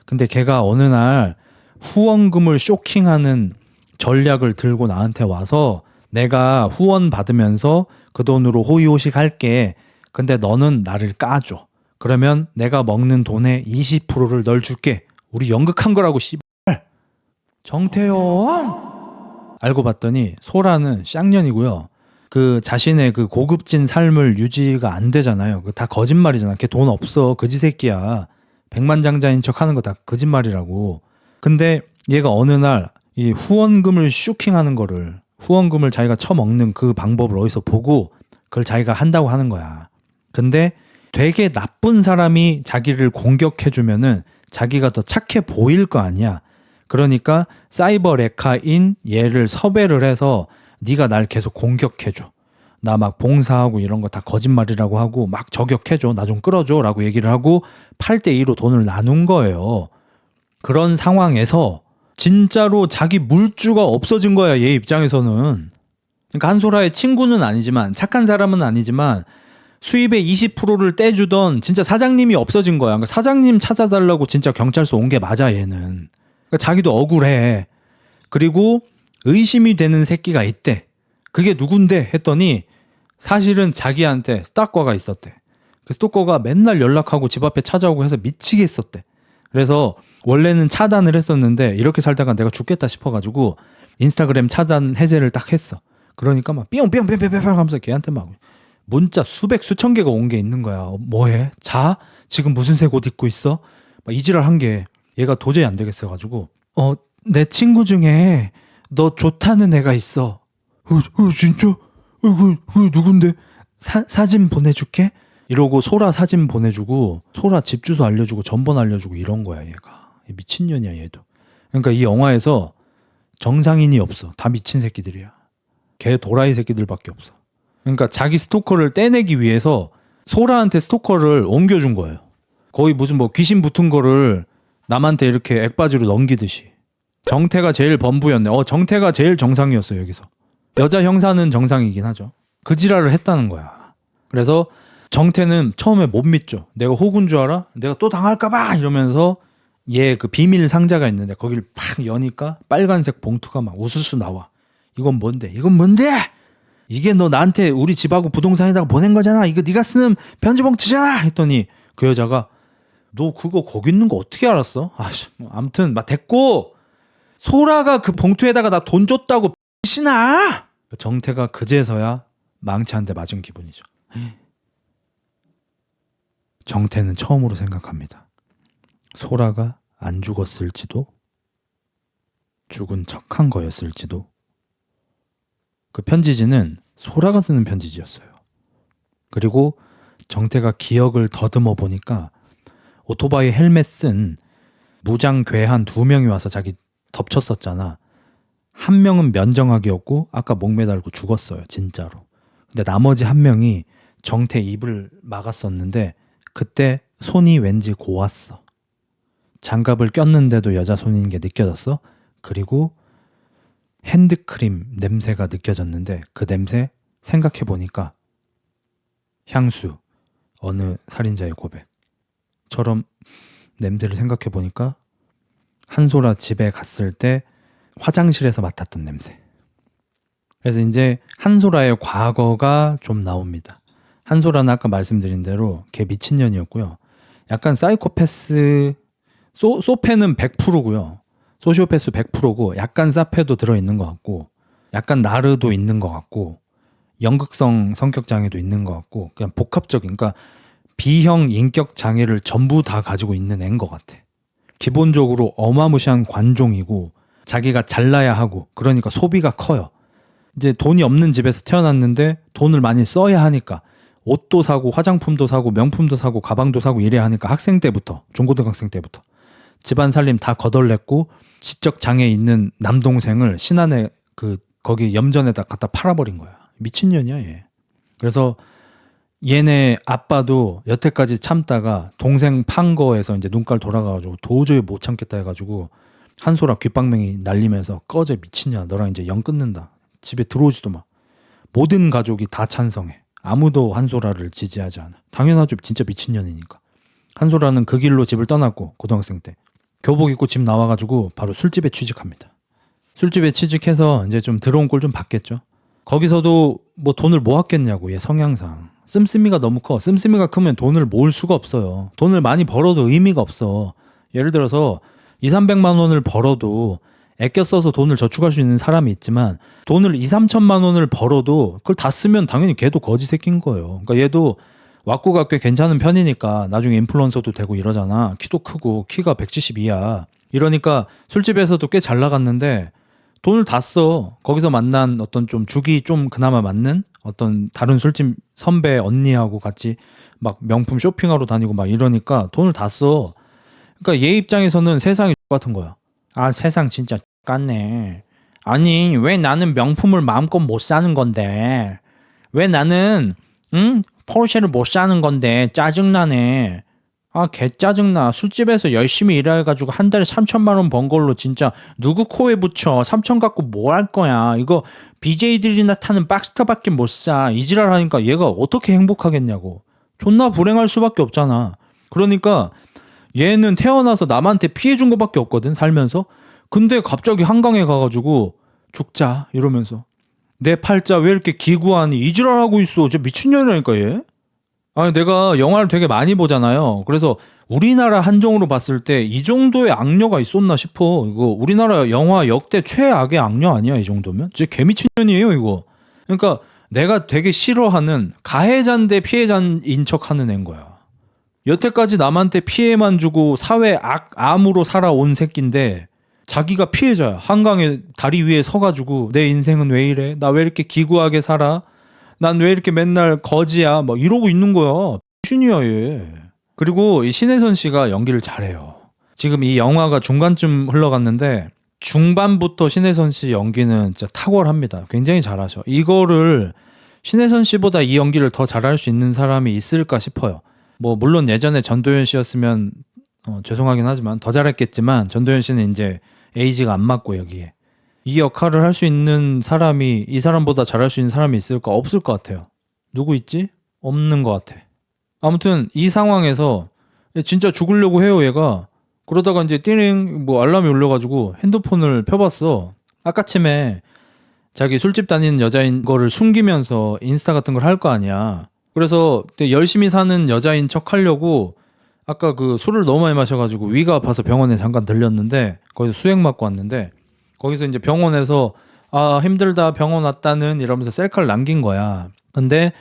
근데 걔가 어느 날 후원금을 쇼킹하는 전략을 들고 나한테 와서 내가 후원 받으면서 그 돈으로 호의호식 할게. 근데 너는 나를 까줘. 그러면 내가 먹는 돈의 20%를 널 줄게. 우리 연극한 거라고 씨발. 정태현. 알고 봤더니 소라는 쌍년이고요. 그 자신의 그 고급진 삶을 유지가 안 되잖아요. 그 다 거짓말이잖아. 걔 돈 없어. 거지 새끼야. 백만장자인 척 하는 거 다 거짓말이라고. 근데 얘가 어느 날 이 후원금을 쇼킹하는 거를 후원금을 자기가 처먹는 그 방법을 어디서 보고 그걸 자기가 한다고 하는 거야. 근데 되게 나쁜 사람이 자기를 공격해주면은 자기가 더 착해 보일 거 아니야. 그러니까 사이버 레카인 얘를 섭외를 해서 네가 날 계속 공격해줘. 나 막 봉사하고 이런 거 다 거짓말이라고 하고 막 저격해줘. 나 좀 끌어줘 라고 얘기를 하고 8대2로 돈을 나눈 거예요. 그런 상황에서 진짜로 자기 물주가 없어진 거야. 얘 입장에서는. 그러니까 한소라의 친구는 아니지만 착한 사람은 아니지만 수입의 20%를 떼주던 진짜 사장님이 없어진 거야. 그러니까 사장님 찾아달라고 진짜 경찰서 온 게 맞아 얘는. 그러니까 자기도 억울해. 그리고 의심이 되는 새끼가 있대. 그게 누군데 했더니 사실은 자기한테 스토커가 있었대. 그 스토커가 맨날 연락하고 집 앞에 찾아오고 해서 미치게 했었대. 그래서 원래는 차단을 했었는데 이렇게 살다가 내가 죽겠다 싶어가지고 인스타그램 차단 해제를 딱 했어. 그러니까 막 삐용삐용삐용삐용 하면서 걔한테 막 문자 수백 수천 개가 온 게 있는 거야. 뭐해? 자? 지금 무슨 색 옷 입고 있어? 막 이지랄 한 게 얘가 도저히 안 되겠어가지고 내 친구 중에 너 좋다는 애가 있어. 진짜? 그 누군데? 사진 보내줄게? 이러고 소라 사진 보내주고 소라 집 주소 알려주고 전번 알려주고 이런 거야 얘가. 미친년이야 얘도. 그러니까 이 영화에서 정상인이 없어. 다 미친 새끼들이야. 개 도라이 새끼들밖에 없어. 그러니까 자기 스토커를 떼내기 위해서 소라한테 스토커를 옮겨준 거예요. 거의 무슨 뭐 귀신 붙은 거를 남한테 이렇게 액바지로 넘기듯이. 정태가 제일 범부였네. 정태가 제일 정상이었어 여기서. 여자 형사는 정상이긴 하죠. 그 지랄을 했다는 거야. 그래서 정태는 처음에 못 믿죠. 내가 호구인 줄 알아? 내가 또 당할까봐 이러면서 얘 그 비밀 상자가 있는데 거기를 팍 여니까 빨간색 봉투가 막 우수수 나와. 이건 뭔데? 이게 너 나한테 우리 집하고 부동산에다가 보낸 거잖아. 이거 네가 쓰는 편지 봉투잖아. 했더니 그 여자가 너 그거 거기 있는 거 어떻게 알았어? 뭐 아무튼 막 됐고 소라가 그 봉투에다가 나 돈 줬다고 신아. 정태가 그제서야 망치 한 대 맞은 기분이죠. 정태는 처음으로 생각합니다. 소라가 안 죽었을지도, 죽은 척한 거였을지도. 그 편지지는 소라가 쓰는 편지지였어요. 그리고 정태가 기억을 더듬어 보니까 오토바이 헬멧 쓴 무장 괴한 2명이 와서 자기 덮쳤었잖아. 한 명은 면정학이었고 아까 목 매달고 죽었어요. 진짜로. 근데 나머지 한 명이 정태 입을 막았었는데 그때 손이 왠지 고왔어. 장갑을 꼈는데도 여자 손인 게 느껴졌어. 그리고 핸드크림 냄새가 느껴졌는데 그 냄새 생각해보니까 향수, 어느 살인자의 고백처럼 냄새를 생각해보니까 한소라 집에 갔을 때 화장실에서 맡았던 냄새. 그래서 이제 한소라의 과거가 좀 나옵니다. 한소라는 아까 말씀드린 대로 걔 미친년이었고요. 약간 사이코패스, 소패는 100%고요. 소시오패스 100%고 약간 사패도 들어있는 것 같고 약간 나르도 있는 것 같고 연극성 성격장애도 있는 것 같고 그냥 복합적인, 그러니까 B형 인격 장애를 전부 다 가지고 있는 애인 것 같아. 기본적으로 어마무시한 관종이고 자기가 잘나야 하고 그러니까 소비가 커요. 이제 돈이 없는 집에서 태어났는데 돈을 많이 써야 하니까 옷도 사고 화장품도 사고 명품도 사고 가방도 사고 이래야 하니까 학생 때부터 중고등학생 때부터 집안 살림 다 거덜냈고 지적 장애 있는 남동생을 신안에 거기 염전에다 갖다 팔아버린 거야. 미친년이야 얘. 그래서 얘네 아빠도 여태까지 참다가 동생 판 거에서 이제 눈깔 돌아가가지고 도저히 못 참겠다 해가지고 한소라 귓방맹이 날리면서 꺼져 미친년 너랑 이제 영 끊는다. 집에 들어오지도 마. 모든 가족이 다 찬성해. 아무도 한소라를 지지하지 않아. 당연하죠. 진짜 미친년이니까. 한소라는 그 길로 집을 떠났고 고등학생 때 교복 입고 집 나와가지고 바로 술집에 취직합니다. 술집에 취직해서 이제 좀 들어온 꼴 좀 받겠죠. 거기서도 뭐 돈을 모았겠냐고. 얘 성향상 씀씀이가 너무 커. 씀씀이가 크면 돈을 모을 수가 없어요. 돈을 많이 벌어도 의미가 없어. 예를 들어서 200~300만 원을 벌어도 아껴 써서 돈을 저축할 수 있는 사람이 있지만 돈을 2~3천만 원을 벌어도 그걸 다 쓰면 당연히 걔도 거지 새끼인 거예요. 그러니까 얘도 왁구가 꽤 괜찮은 편이니까 나중에 인플루언서도 되고 이러잖아. 키도 크고 키가 172야. 이러니까 술집에서도 꽤 잘 나갔는데 돈을 다 써. 거기서 만난 어떤 좀 죽이 좀 그나마 맞는 어떤 다른 술집 선배 언니하고 같이 막 명품 쇼핑하러 다니고 막 이러니까 돈을 다 써. 그러니까 얘 입장에서는 세상이 똑같은 거야. 아 세상 진짜 같네. 아니 왜 나는 명품을 마음껏 못 사는 건데 왜 나는 포르쉐를 못 사는 건데 짜증나네. 아 개 짜증나. 술집에서 열심히 일해가지고 한 달에 3천만 원 번 걸로 진짜 누구 코에 붙여. 3천 갖고 뭘 할 거야. 이거 BJ들이나 타는 박스터밖에 못 사. 이지랄 하니까 얘가 어떻게 행복하겠냐고. 존나 불행할 수밖에 없잖아. 그러니까 얘는 태어나서 남한테 피해준 것밖에 없거든 살면서. 근데 갑자기 한강에 가가지고 죽자 이러면서 내 팔자 왜 이렇게 기구하니 이지랄하고 있어. 진짜 미친년이라니까 얘. 아니 내가 영화를 되게 많이 보잖아요. 그래서 우리나라 한정으로 봤을 때 이 정도의 악녀가 있었나 싶어. 이거 우리나라 영화 역대 최악의 악녀 아니야 이 정도면? 진짜 개미친년이에요 이거. 그러니까 내가 되게 싫어하는 가해자인데 피해자인 척하는 애인 거야. 여태까지 남한테 피해만 주고 사회 암으로 살아온 새끼인데 자기가 피해자야. 한강에 다리 위에 서가지고 내 인생은 왜 이래? 나 왜 이렇게 기구하게 살아? 난 왜 이렇게 맨날 거지야? 막 이러고 있는 거야. 신이야 얘. 그리고 이 신혜선 씨가 연기를 잘해요. 지금 이 영화가 중간쯤 흘러갔는데 중반부터 신혜선 씨 연기는 진짜 탁월합니다. 굉장히 잘하셔. 이거를 신혜선 씨보다 이 연기를 더 잘할 수 있는 사람이 있을까 싶어요. 뭐 물론 예전에 전도연 씨였으면 죄송하긴 하지만 더 잘했겠지만 전도연 씨는 이제 에이지가 안 맞고 여기에 이 역할을 할 수 있는 사람이 이 사람보다 잘할 수 있는 사람이 있을까? 없을 것 같아요. 누구 있지? 없는 것 같아. 아무튼 이 상황에서 진짜 죽으려고 해요 얘가. 그러다가 이제 띠링 뭐 알람이 울려가지고 핸드폰을 펴봤어. 아까쯤에 자기 술집 다니는 여자인 거를 숨기면서 인스타 같은 걸 할 거 아니야. 그래서 열심히 사는 여자인 척 하려고 아까 그 술을 너무 많이 마셔가지고 위가 아파서 병원에 잠깐 들렸는데 거기서 수액 맞고 왔는데 거기서 이제 병원에서 아 힘들다 병원 왔다는 이러면서 셀카를 남긴 거야. 근데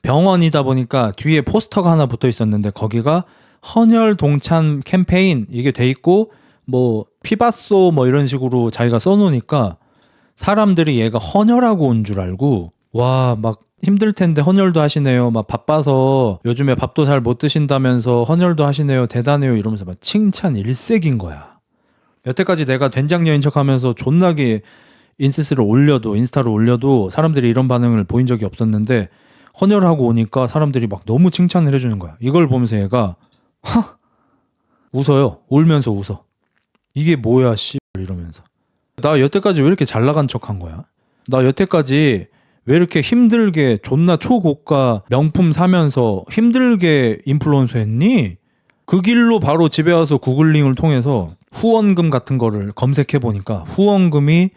병원이다 보니까 뒤에 포스터가 하나 붙어 있었는데 거기가 헌혈 동참 캠페인 이게 돼 있고 뭐 피바소 뭐 이런 식으로 자기가 써놓으니까 사람들이 얘가 헌혈하고 온 줄 알고 와 막 힘들 텐데 헌혈도 하시네요. 막 바빠서 요즘에 밥도 잘 못 드신다면서 헌혈도 하시네요. 대단해요. 이러면서 막 칭찬 일색인 거야. 여태까지 내가 된장녀인 척하면서 존나게 인스타를 올려도 사람들이 이런 반응을 보인 적이 없었는데 헌혈하고 오니까 사람들이 막 너무 칭찬을 해주는 거야. 이걸 보면서 얘가 웃어요. 울면서 웃어. 이게 뭐야 씨 이러면서. 나 여태까지 왜 이렇게 잘 나간 척한 거야? 나 여태까지 왜 이렇게 힘들게 존나 초고가 명품 사면서 힘들게 인플루언서 했니? 그 길로 바로 집에 와서 구글링을 통해서 후원금 같은 거를 검색해 보니까 후원금이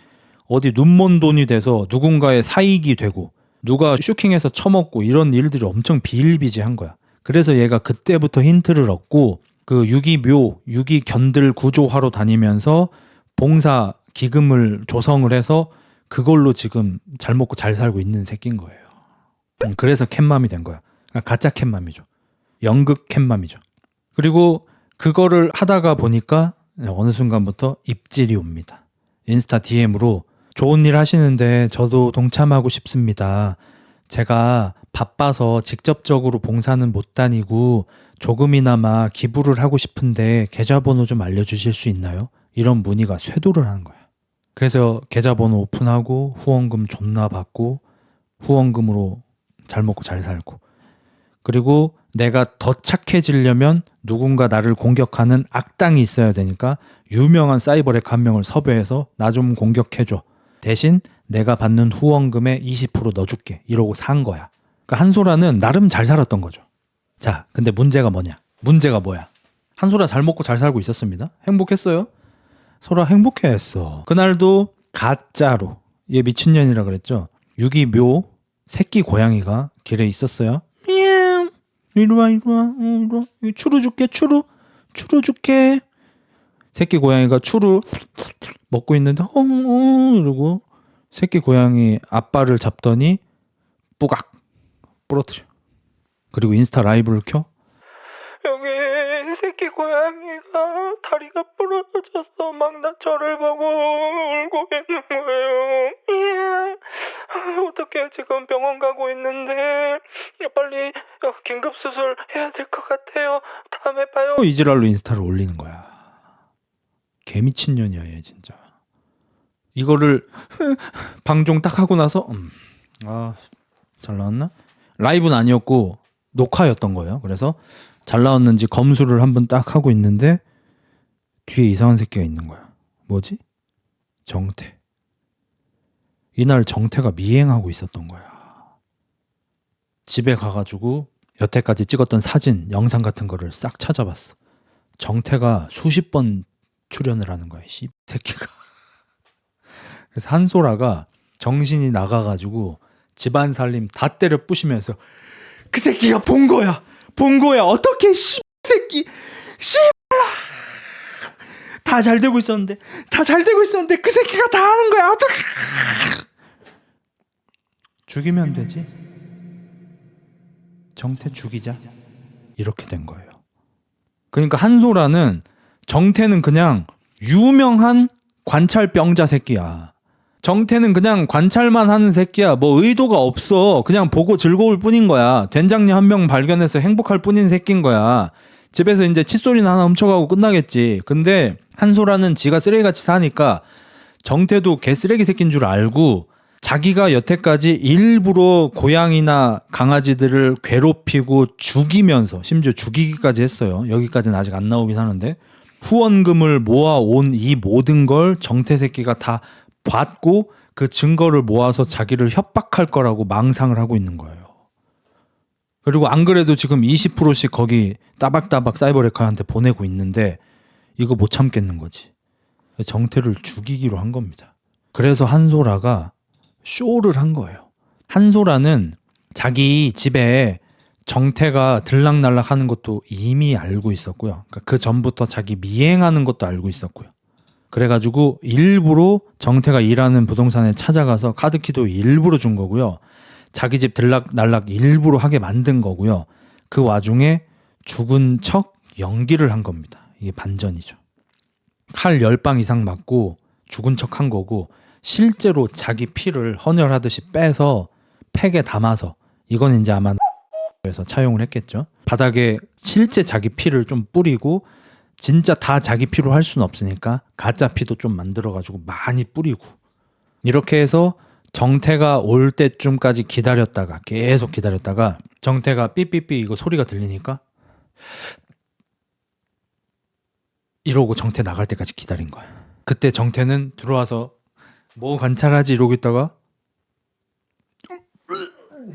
어디 눈먼 돈이 돼서 누군가의 사익이 되고 누가 슈킹해서 처먹고 이런 일들이 엄청 비일비재한 거야. 그래서 얘가 그때부터 힌트를 얻고 그 유기묘, 유기견들 구조하러 다니면서 봉사 기금을 조성을 해서 그걸로 지금 잘 먹고 잘 살고 있는 새끼인 거예요. 그래서 캣맘이 된 거야. 그러니까 가짜 캣맘이죠. 연극 캣맘이죠. 그리고 그거를 하다가 보니까 어느 순간부터 입질이 옵니다. 인스타 DM으로 좋은 일 하시는데 저도 동참하고 싶습니다. 제가 바빠서 직접적으로 봉사는 못 다니고 조금이나마 기부를 하고 싶은데 계좌번호 좀 알려주실 수 있나요? 이런 문의가 쇄도를 하는 거야. 그래서 계좌번호 오픈하고 후원금 존나 받고 후원금으로 잘 먹고 잘 살고 그리고 내가 더 착해지려면 누군가 나를 공격하는 악당이 있어야 되니까 유명한 사이버렉 한 명을 섭외해서 나 좀 공격해줘. 대신 내가 받는 후원금의 20% 넣어줄게. 이러고 산 거야. 그러니까 한소라는 나름 잘 살았던 거죠. 자, 근데 문제가 뭐냐? 문제가 뭐야? 한소라 잘 먹고 잘 살고 있었습니다. 행복했어요. 소라 행복해했어. 그날도 가짜로 얘 미친년이라 그랬죠. 유기묘 새끼 고양이가 길에 있었어요. 미야옹 이리와 이리와 이리와 추루 줄게 추루 줄게. 새끼 고양이가 추루 먹고 있는데 이러고 새끼 고양이 아빠를 잡더니 뿌각 부러뜨려. 그리고 인스타 라이브를 켜. 여기 새끼 고양이가 다리가 부러졌어. 막 나 저를 보고 울고 있는 거예요. 어떡해 지금 병원 가고 있는데 빨리 긴급 수술 해야 될 것 같아요. 다음에 봐요. 이지랄로 인스타를 올리는 거야. 개미친년이야 얘 진짜. 이거를 방종 딱 하고 나서 잘 나왔나? 라이브는 아니었고 녹화였던 거예요. 그래서 잘 나왔는지 검수를 한번 딱 하고 있는데 뒤에 이상한 새끼가 있는 거야. 뭐지? 정태. 이날 정태가 미행하고 있었던 거야. 집에 가가지고 여태까지 찍었던 사진, 영상 같은 거를 싹 찾아봤어. 정태가 수십 번 출연을 하는 거야. 이 새끼가. 그래서 한소라가 정신이 나가가지고 집안 살림 다 때려 부시면서 그 새끼가 본 거야. 어떻게 새끼 다 잘 되고 있었는데 그 새끼가 다 하는 거야. 어떡해. 죽이면 되지. 정태 죽이자. 이렇게 된 거예요. 그러니까 한소라는 정태는 그냥 유명한 관찰병자 새끼야. 정태는 그냥 관찰만 하는 새끼야. 뭐 의도가 없어. 그냥 보고 즐거울 뿐인 거야. 된장녀 한 명 발견해서 행복할 뿐인 새끼인 거야. 집에서 이제 칫솔이나 하나 훔쳐가고 끝나겠지. 근데 한소라는 지가 쓰레기같이 사니까 정태도 개쓰레기 새끼인 줄 알고 자기가 여태까지 일부러 고양이나 강아지들을 괴롭히고 죽이면서, 심지어 죽이기까지 했어요. 여기까지는 아직 안 나오긴 하는데, 후원금을 모아온 이 모든 걸 정태 새끼가 다 봤고 그 증거를 모아서 자기를 협박할 거라고 망상을 하고 있는 거예요. 그리고 안 그래도 지금 20%씩 거기 따박따박 사이버레카한테 보내고 있는데 이거 못 참겠는 거지. 정태를 죽이기로 한 겁니다. 그래서 한소라가 쇼를 한 거예요. 한소라는 자기 집에 정태가 들락날락 하는 것도 이미 알고 있었고요. 그러니까 그 전부터 자기 미행하는 것도 알고 있었고요. 그래가지고 일부러 정태가 일하는 부동산에 찾아가서 카드키도 일부러 준 거고요. 자기 집 들락날락 일부러 하게 만든 거고요. 그 와중에 죽은 척 연기를 한 겁니다. 이게 반전이죠. 칼 10방 이상 맞고 죽은 척 한 거고, 실제로 자기 피를 헌혈하듯이 빼서 팩에 담아서, 이건 이제 아마 에서 차용을 했겠죠. 바닥에 실제 자기 피를 좀 뿌리고, 진짜 다 자기 피로 할 수는 없으니까 가짜 피도 좀 만들어가지고 많이 뿌리고, 이렇게 해서 정태가 올 때쯤까지 기다렸다가, 계속 기다렸다가 정태가 삐삐삐 이거 소리가 들리니까 이러고 정태 나갈 때까지 기다린 거야. 그때 정태는 들어와서 뭐 관찰하지 이러고 있다가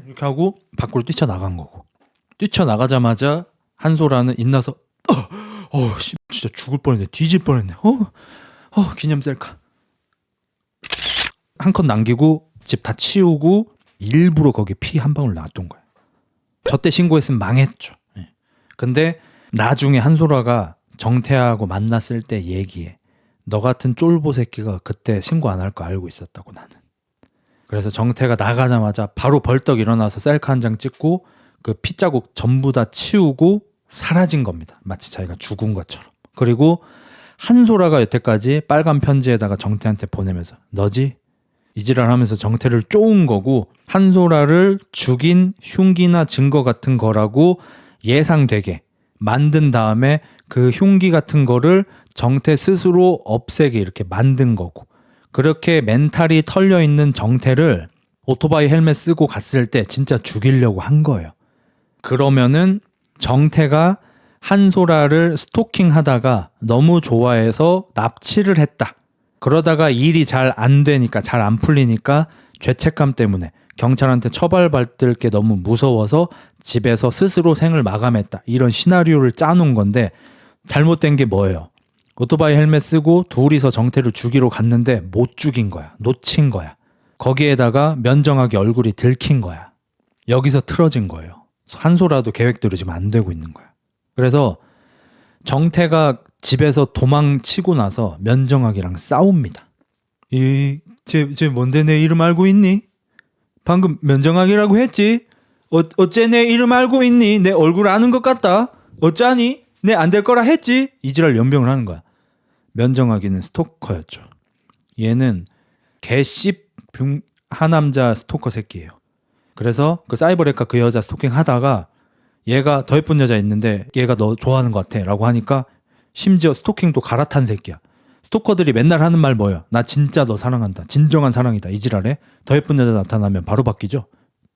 이렇게 하고 밖으로 뛰쳐나간 거고, 뛰쳐나가자마자 한소라는 인나서 진짜 죽을 뻔했네, 뒤질 뻔했네, 기념 셀카 한 컷 남기고 집 다 치우고 일부러 거기 피 한 방울 놔둔 거야. 저때 신고했으면 망했죠. 근데 나중에 한소라가 정태하고 만났을 때 얘기해. 너 같은 쫄보 새끼가 그때 신고 안 할 거 알고 있었다고, 나는. 그래서 정태가 나가자마자 바로 벌떡 일어나서 셀카 한 장 찍고 그 피자국 전부 다 치우고 사라진 겁니다. 마치 자기가 죽은 것처럼. 그리고 한소라가 여태까지 빨간 편지에다가 정태한테 보내면서 너지? 이지랄 하면서 정태를 쪼은 거고, 한소라를 죽인 흉기나 증거 같은 거라고 예상되게 만든 다음에 그 흉기 같은 거를 정태 스스로 없애게 이렇게 만든 거고, 그렇게 멘탈이 털려 있는 정태를 오토바이 헬멧 쓰고 갔을 때 진짜 죽이려고 한 거예요. 그러면은 정태가 한소라를 스토킹하다가 너무 좋아해서 납치를 했다. 그러다가 일이 잘 안 되니까, 잘 안 풀리니까 죄책감 때문에 경찰한테 처벌받을 게 너무 무서워서 집에서 스스로 생을 마감했다. 이런 시나리오를 짜놓은 건데, 잘못된 게 뭐예요? 오토바이 헬멧 쓰고 둘이서 정태를 죽이러 갔는데 못 죽인 거야. 놓친 거야. 거기에다가 면정하게 얼굴이 들킨 거야. 여기서 틀어진 거예요. 한소라도 계획대로 지금 안 되고 있는 거야. 그래서 정태가 집에서 도망치고 나서 면정학이랑 싸웁니다. 쟤 뭔데 내 이름 알고 있니? 방금 면정학이라고 했지? 어째 내 이름 알고 있니? 내 얼굴 아는 것 같다? 어쩌니? 내 안 될 거라 했지? 이지랄 연병을 하는 거야. 면정학이는 스토커였죠. 얘는 개씹 하남자 스토커 새끼예요. 그래서 그 사이버레카 그 여자 스토킹 하다가 얘가 더 예쁜 여자 있는데 얘가 너 좋아하는 것 같아 라고 하니까 심지어 스토킹도 갈아탄 새끼야. 스토커들이 맨날 하는 말 뭐예요? 나 진짜 너 사랑한다. 진정한 사랑이다. 이지랄에 더 예쁜 여자 나타나면 바로 바뀌죠.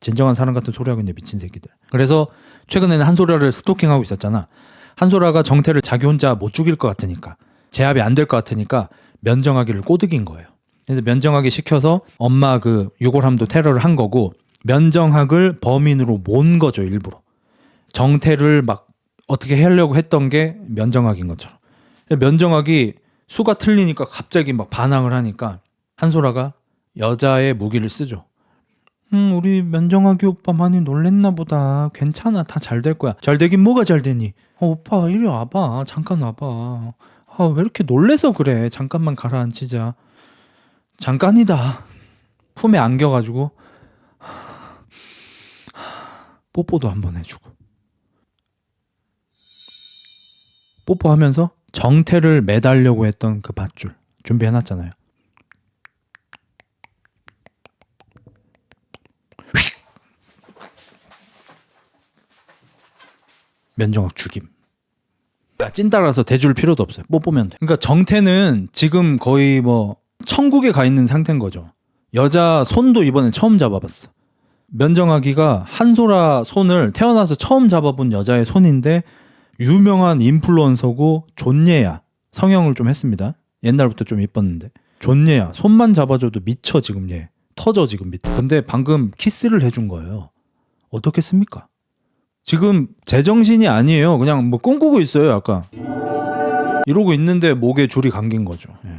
진정한 사랑 같은 소리 하고 있네, 미친 새끼들. 그래서 최근에는 한소라를 스토킹하고 있었잖아. 한소라가 정태를 자기 혼자 못 죽일 것 같으니까, 제압이 안 될 것 같으니까 면정하기를 꼬드긴 거예요. 그래서 면정하기 시켜서 엄마 그 유골함도 테러를 한 거고, 면정학을 범인으로 몬 거죠, 일부러. 정태를 막 어떻게 하려고 했던 게 면정학인 것처럼. 면정학이 수가 틀리니까 갑자기 막 반항을 하니까 한소라가 여자의 무기를 쓰죠. 우리 면정학이 오빠 많이 놀랬나 보다. 괜찮아, 다 잘 될 거야. 잘 되긴 뭐가 잘 되니? 오빠 이리 와봐. 잠깐 와봐. 왜 이렇게 놀래서 그래. 잠깐만 가라앉히자. 잠깐이다. 품에 안겨가지고 뽀뽀도 한번 해주고, 뽀뽀하면서 정태를 매달려고 했던 그 밧줄, 준비해놨잖아요. 면정학 죽임. 찐따라서 대줄 필요도 없어요. 뽀뽀면 돼. 그러니까 정태는 지금 거의 뭐 천국에 가 있는 상태인 거죠. 여자 손도 이번에 처음 잡아봤어. 면정학이가 한소라 손을 태어나서 처음 잡아본 여자의 손인데 유명한 인플루언서고 존예야. 성형을 좀 했습니다. 옛날부터 좀 이뻤는데 존예야. 손만 잡아줘도 미쳐 지금 얘. 터져 지금 밑에. 근데 방금 키스를 해준 거예요. 어떻겠습니까? 지금 제정신이 아니에요. 그냥 뭐 꿈꾸고 있어요. 약간 이러고 있는데 목에 줄이 감긴 거죠. 예.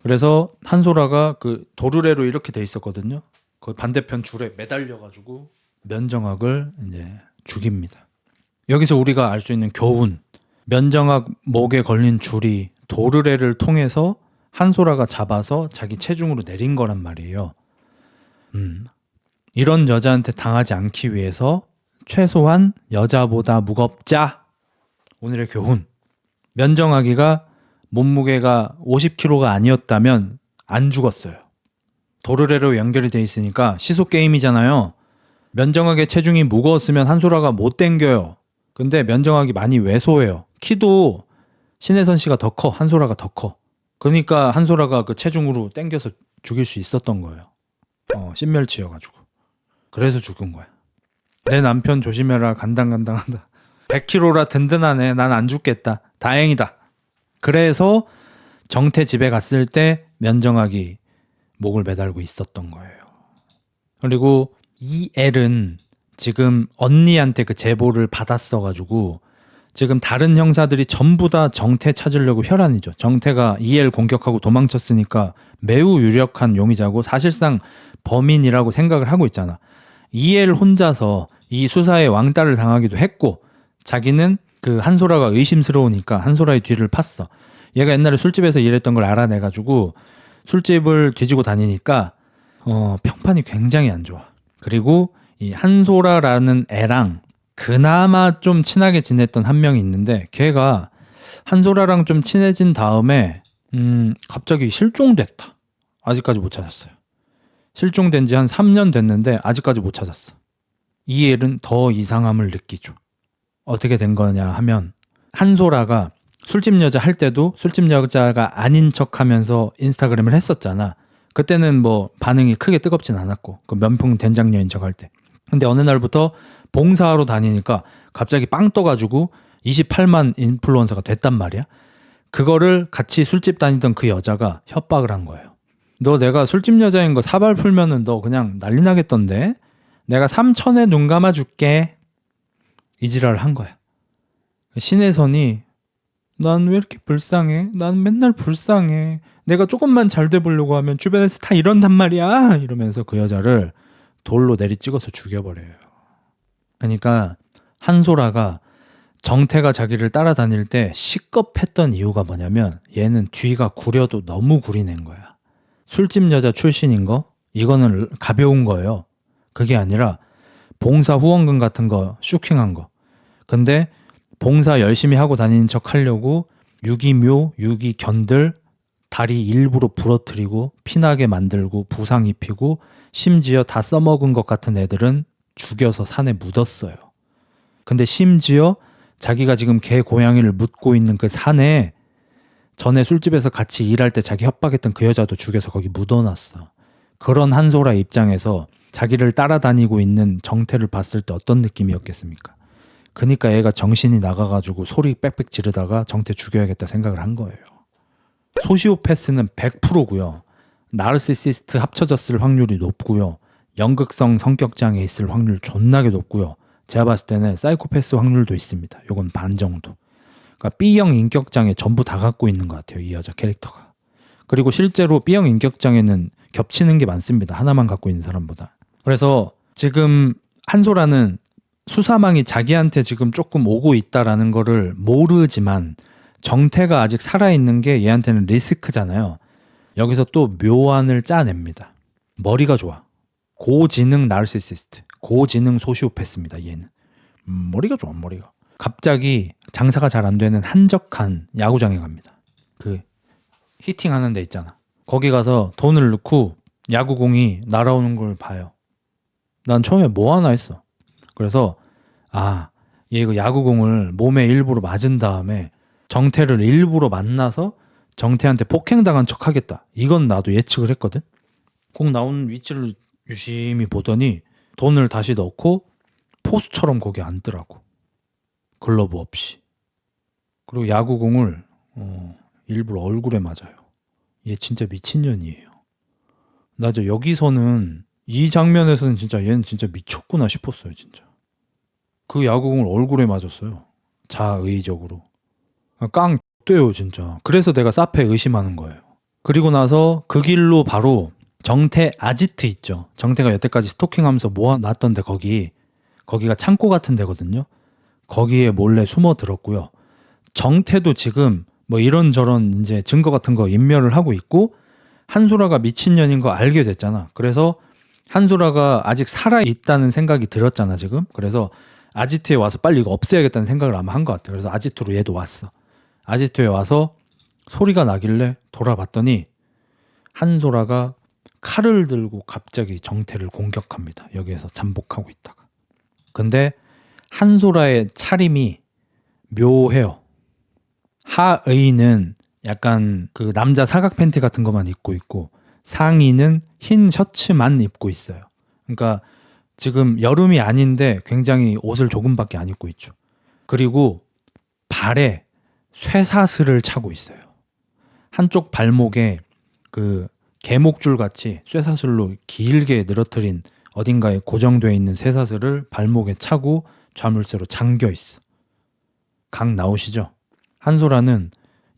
그래서 한소라가 그 도르래로 이렇게 돼 있었거든요. 그 반대편 줄에 매달려가지고 면정학을 이제 죽입니다. 여기서 우리가 알 수 있는 교훈. 면정학 목에 걸린 줄이 도르래를 통해서 한소라가 잡아서 자기 체중으로 내린 거란 말이에요. 이런 여자한테 당하지 않기 위해서 최소한 여자보다 무겁자. 오늘의 교훈. 면정학이가 몸무게가 50kg가 아니었다면 안 죽었어요. 도르래로 연결이 돼 있으니까 시속 게임이잖아요. 면정학의 체중이 무거웠으면 한소라가 못 당겨요. 근데 면정학이 많이 왜소해요. 키도 신혜선 씨가 더 커. 한소라가 더 커. 그러니까 한소라가 그 체중으로 당겨서 죽일 수 있었던 거예요. 신멸치여가지고. 그래서 죽은 거야. 내 남편 조심해라. 간당간당하다. 100kg라 든든하네. 난 안 죽겠다. 다행이다. 그래서 정태 집에 갔을 때 면정학이 목을 매달고 있었던 거예요. 그리고 이 L은 지금 언니한테 그 제보를 받았어가지고 지금 다른 형사들이 전부 다 정태 찾으려고 혈안이죠. 정태가 EL 공격하고 도망쳤으니까 매우 유력한 용의자고 사실상 범인이라고 생각을 하고 있잖아. EL 혼자서 이 수사에 왕따를 당하기도 했고 자기는 그 한소라가 의심스러우니까 한소라의 뒤를 팠어. 얘가 옛날에 술집에서 일했던 걸 알아내가지고 술집을 뒤지고 다니니까 평판이 굉장히 안 좋아. 그리고 이 한소라라는 애랑 그나마 좀 친하게 지냈던 한 명이 있는데 걔가 한소라랑 좀 친해진 다음에 갑자기 실종됐다. 아직까지 못 찾았어요. 실종된 지 한 3년 됐는데 아직까지 못 찾았어. 이 일은 더 이상함을 느끼죠. 어떻게 된 거냐 하면 한소라가 술집 여자 할 때도 술집 여자가 아닌 척하면서 인스타그램을 했었잖아. 그때는 뭐 반응이 크게 뜨겁진 않았고 그 면풍 된장 여인 척 할 때. 근데 어느 날부터 봉사하러 다니니까 갑자기 빵 떠가지고 28만 인플루언서가 됐단 말이야. 그거를 같이 술집 다니던 그 여자가 협박을 한 거예요. 너 내가 술집 여자인 거 사발 풀면은 너 그냥 난리 나겠던데? 내가 3천에 눈 감아줄게. 이 지랄을 한 거야. 신혜선이 난 왜 이렇게 불쌍해? 난 맨날 불쌍해. 내가 조금만 잘 돼보려고 하면 주변에서 다 이런단 말이야. 이러면서 그 여자를 돌로 내리 찍어서 죽여버려요. 그러니까 한소라가 정태가 자기를 따라다닐 때 시겁했던 이유가 뭐냐면 얘는 뒤가 구려도 너무 구리낸 거야. 술집 여자 출신인 거? 이거는 가벼운 거예요. 그게 아니라 봉사 후원금 같은 거 슈킹한 거. 근데 봉사 열심히 하고 다니는 척 하려고 유기묘, 유기견들 다리 일부러 부러뜨리고 피나게 만들고 부상 입히고 심지어 다 써먹은 것 같은 애들은 죽여서 산에 묻었어요. 근데 심지어 자기가 지금 개 고양이를 묻고 있는 그 산에 전에 술집에서 같이 일할 때 자기 협박했던 그 여자도 죽여서 거기 묻어놨어. 그런 한소라 입장에서 자기를 따라다니고 있는 정태를 봤을 때 어떤 느낌이었겠습니까? 그러니까 얘가 정신이 나가가지고 소리 빽빽 지르다가 정태 죽여야겠다 생각을 한 거예요. 소시오패스는 100%고요. 나르시시스트 합쳐졌을 확률이 높고요. 연극성 성격장애 있을 확률 존나게 높고요. 제가 봤을 때는 사이코패스 확률도 있습니다. 요건 반 정도. 그러니까 B형 인격장애 전부 다 갖고 있는 것 같아요. 이 여자 캐릭터가. 그리고 실제로 B형 인격장애는 겹치는 게 많습니다. 하나만 갖고 있는 사람보다. 그래서 지금 한소라는 수사망이 자기한테 지금 조금 오고 있다라는 거를 모르지만 정태가 아직 살아있는 게 얘한테는 리스크잖아요. 여기서 또 묘안을 짜냅니다. 머리가 좋아. 고지능 나르시시스트. 고지능 소시오패스입니다. 얘는. 머리가 좋아. 머리가. 갑자기 장사가 잘 안 되는 한적한 야구장에 갑니다. 그 히팅하는 데 있잖아. 거기 가서 돈을 넣고 야구공이 날아오는 걸 봐요. 난 처음에 뭐 하나 했어. 그래서 얘 이거 야구공을 몸에 일부러 맞은 다음에 정태를 일부러 만나서 정태한테 폭행당한 척 하겠다. 이건 나도 예측을 했거든. 공 나오는 위치를 유심히 보더니 돈을 다시 넣고 포수처럼 거기 앉더라고. 글러브 없이. 그리고 야구공을 일부러 얼굴에 맞아요. 얘 진짜 미친년이에요. 나 여기서는 이 장면에서는 진짜 얘는 진짜 미쳤구나 싶었어요. 진짜. 그 야구공을 얼굴에 맞았어요. 자의적으로. 깡 X돼요 진짜. 그래서 내가 사페 의심하는 거예요. 그리고 나서 그 길로 바로 정태 아지트 있죠. 정태가 여태까지 스토킹하면서 모아놨던데 거기가 창고 같은 데거든요. 거기에 몰래 숨어 들었고요. 정태도 지금 뭐 이런저런 이제 증거 같은 거 인멸을 하고 있고 한소라가 미친년인 거 알게 됐잖아. 그래서 한소라가 아직 살아있다는 생각이 들었잖아 지금. 그래서 아지트에 와서 빨리 이거 없애야겠다는 생각을 아마 한 것 같아. 그래서 아지트로 얘도 왔어. 아지트에 와서 소리가 나길래 돌아봤더니 한소라가 칼을 들고 갑자기 정태를 공격합니다. 여기에서 잠복하고 있다가. 근데 한소라의 차림이 묘해요. 하의는 약간 그 남자 사각 팬티 같은 것만 입고 있고 상의는 흰 셔츠만 입고 있어요. 그러니까 지금 여름이 아닌데 굉장히 옷을 조금밖에 안 입고 있죠. 그리고 발에 쇠사슬을 차고 있어요. 한쪽 발목에 그 개목줄 같이 쇠사슬로 길게 늘어뜨린 어딘가에 고정되어 있는 쇠사슬을 발목에 차고 좌물쇠로 잠겨 있어. 각 나오시죠? 한소라는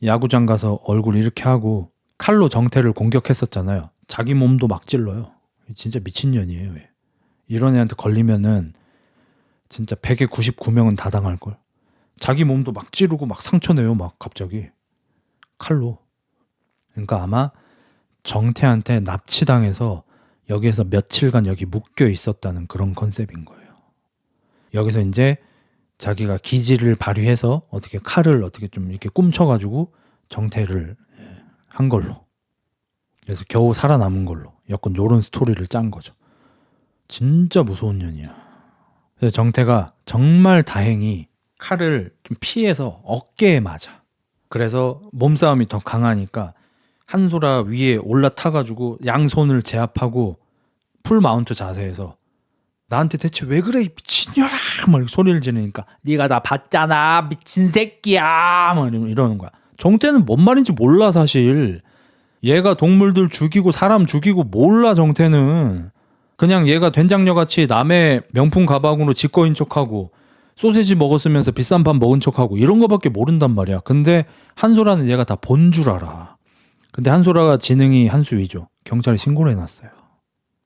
야구장 가서 얼굴 이렇게 하고 칼로 정태를 공격했었잖아요. 자기 몸도 막 찔러요. 진짜 미친년이에요. 왜. 이런 애한테 걸리면은 진짜 100에 99명은 다 당할걸. 자기 몸도 막 찌르고 막 상처내요. 막 갑자기 칼로. 그러니까 아마 정태한테 납치당해서 여기에서 며칠간 여기 묶여 있었다는 그런 컨셉인 거예요. 여기서 이제 자기가 기지를 발휘해서 어떻게 칼을 어떻게 좀 이렇게 꿈쳐가지고 정태를 한 걸로. 그래서 겨우 살아남은 걸로. 약간 요런 스토리를 짠 거죠. 진짜 무서운 년이야. 그래서 정태가 정말 다행히 칼을 좀 피해서 어깨에 맞아. 그래서 몸싸움이 더 강하니까 한소라 위에 올라타가지고 양손을 제압하고 풀 마운트 자세에서 나한테 대체 왜 그래 이 미친년아 막 소리를 지르니까 네가 나 봤잖아 미친 새끼야 막 이러는 거야. 정태는 뭔 말인지 몰라 사실. 얘가 동물들 죽이고 사람 죽이고 몰라. 정태는 그냥 얘가 된장녀같이 남의 명품 가방으로 집거인 척하고 소세지 먹었으면서 비싼 밥 먹은 척하고 이런 거밖에 모른단 말이야. 근데 한소라는 얘가 다 본 줄 알아. 근데 한소라가 지능이 한수위죠. 경찰에 신고를 해놨어요.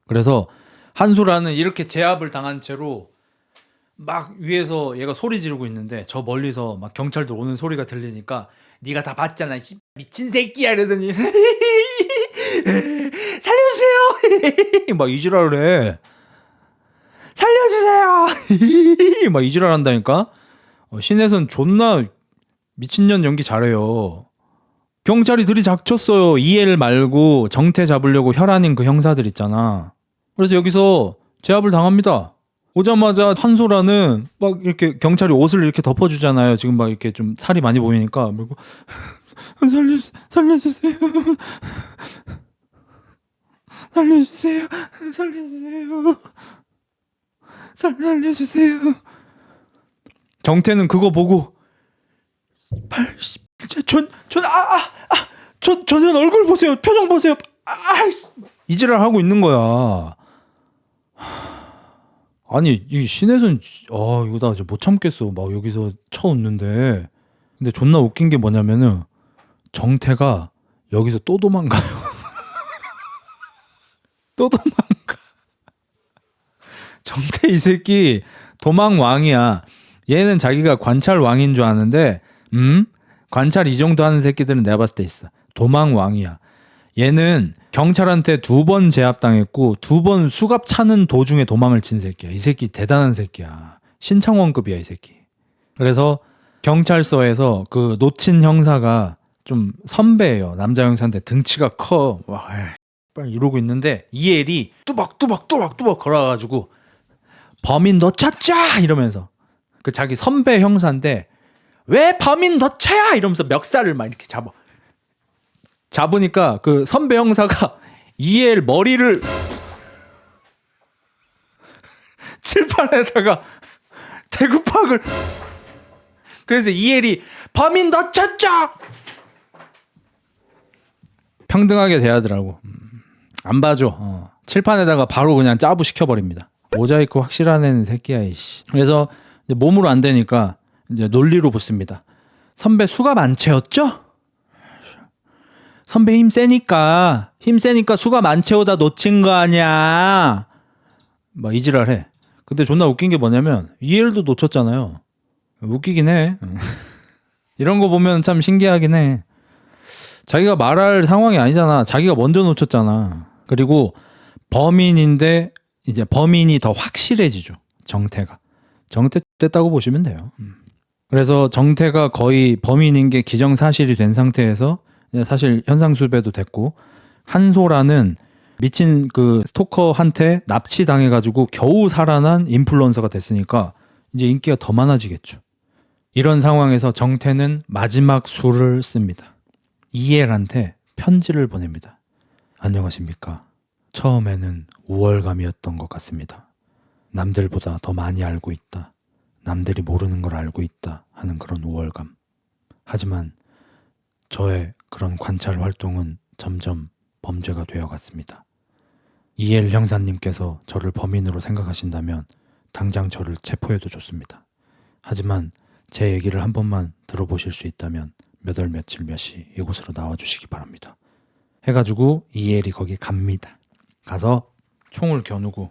그래서 한소라는 이렇게 제압을 당한 채로 막 위에서 얘가 소리 지르고 있는데 저 멀리서 막 경찰들 오는 소리가 들리니까 네가 다 봤잖아 미친 새끼야 이러더니 살려주세요 막 이지랄을 해. 살려주세요 막 이지랄 한다니까. 신혜선 존나 미친년 연기 잘해요. 경찰이 들이닥쳤어요. 이엘 말고 정태 잡으려고 혈안인 그 형사들 있잖아. 그래서 여기서 제압을 당합니다. 오자마자 한소라는 막 이렇게 경찰이 옷을 이렇게 덮어주잖아요. 지금 막 이렇게 좀 살이 많이 보이니까. 그리고 살려주세요. 살려주세요. 살려주세요. 살려주세요. 정태는 그거 보고 전 얼굴 보세요. 표정 보세요. 이지랄 하고 있는 거야. 아니 이 신혜선 이거 나 진짜 못 참겠어. 막 여기서 쳐 웃는데 근데 존나 웃긴 게 뭐냐면은 정태가 여기서 또 도망가요. 또 도망가. 정태 이 새끼 도망왕이야. 얘는 자기가 관찰왕인 줄 아는데 관찰 이 정도 하는 새끼들은 내가 봤을 때 있어. 도망왕이야. 얘는 경찰한테 2번 제압당했고 2번 수갑 차는 도중에 도망을 친 새끼야. 이 새끼 대단한 새끼야. 신창원급이야 이 새끼. 그래서 경찰서에서 그 놓친 형사가 좀 선배예요. 남자 형사인데 등치가 커. 와, 에이, 이러고 있는데 이엘이 뚜벅뚜벅 걸어가지고 범인 너 찾자 이러면서 그 자기 선배 형사인데 왜 범인 너 찾아 이러면서 멱살을 막 이렇게 잡으니까 그 선배 형사가 이엘 머리를 칠판에다가 대구팍을 그래서 이엘이 범인 너 찾자 평등하게 대하더라고. 안 봐줘. 칠판에다가 바로 그냥 짜부 시켜버립니다. 모자이크 확실한 애는 새끼야 이씨. 그래서 이제 몸으로 안 되니까 이제 논리로 붙습니다. 선배 수갑 안 채웠죠? 선배 힘 세니까 수갑 안 채우다 놓친 거 아니야. 막 이지랄해. 근데 존나 웃긴 게 뭐냐면 이엘도 놓쳤잖아요. 웃기긴 해. 이런 거 보면 참 신기하긴 해. 자기가 말할 상황이 아니잖아. 자기가 먼저 놓쳤잖아. 그리고 범인인데 이제 범인이 더 확실해지죠. 정태가. 정태 됐다고 보시면 돼요. 그래서 정태가 거의 범인인 게 기정사실이 된 상태에서 사실 현상수배도 됐고 한소라는 미친 그 스토커한테 납치당해가지고 겨우 살아난 인플루언서가 됐으니까 이제 인기가 더 많아지겠죠. 이런 상황에서 정태는 마지막 수를 씁니다. 이엘한테 편지를 보냅니다. 안녕하십니까. 처음에는 우월감이었던 것 같습니다. 남들보다 더 많이 알고 있다. 남들이 모르는 걸 알고 있다 하는 그런 우월감. 하지만 저의 그런 관찰 활동은 점점 범죄가 되어갔습니다. 이엘 형사님께서 저를 범인으로 생각하신다면 당장 저를 체포해도 좋습니다. 하지만 제 얘기를 한 번만 들어보실 수 있다면 몇 월 며칠 몇 시 이곳으로 나와주시기 바랍니다. 해가지고 이엘이 거기 갑니다. 가서 총을 겨누고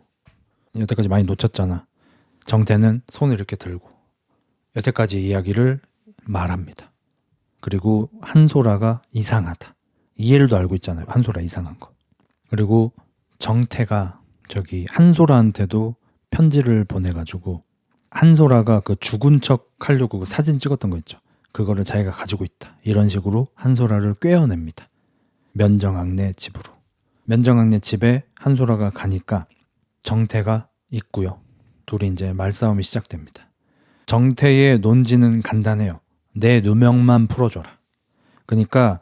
여태까지 많이 놓쳤잖아. 정태는 손을 이렇게 들고 여태까지 이야기를 말합니다. 그리고 한소라가 이상하다. 이엘도 알고 있잖아요. 한소라 이상한 거. 그리고 정태가 저기 한소라한테도 편지를 보내가지고 한소라가 그 죽은 척 하려고 그 사진 찍었던 거 있죠. 그거를 자기가 가지고 있다. 이런 식으로 한소라를 꿰어냅니다. 면정학네 집으로. 면정학네 집에 한소라가 가니까 정태가 있고요. 둘이 이제 말싸움이 시작됩니다. 정태의 논지는 간단해요. 내 누명만 풀어줘라. 그러니까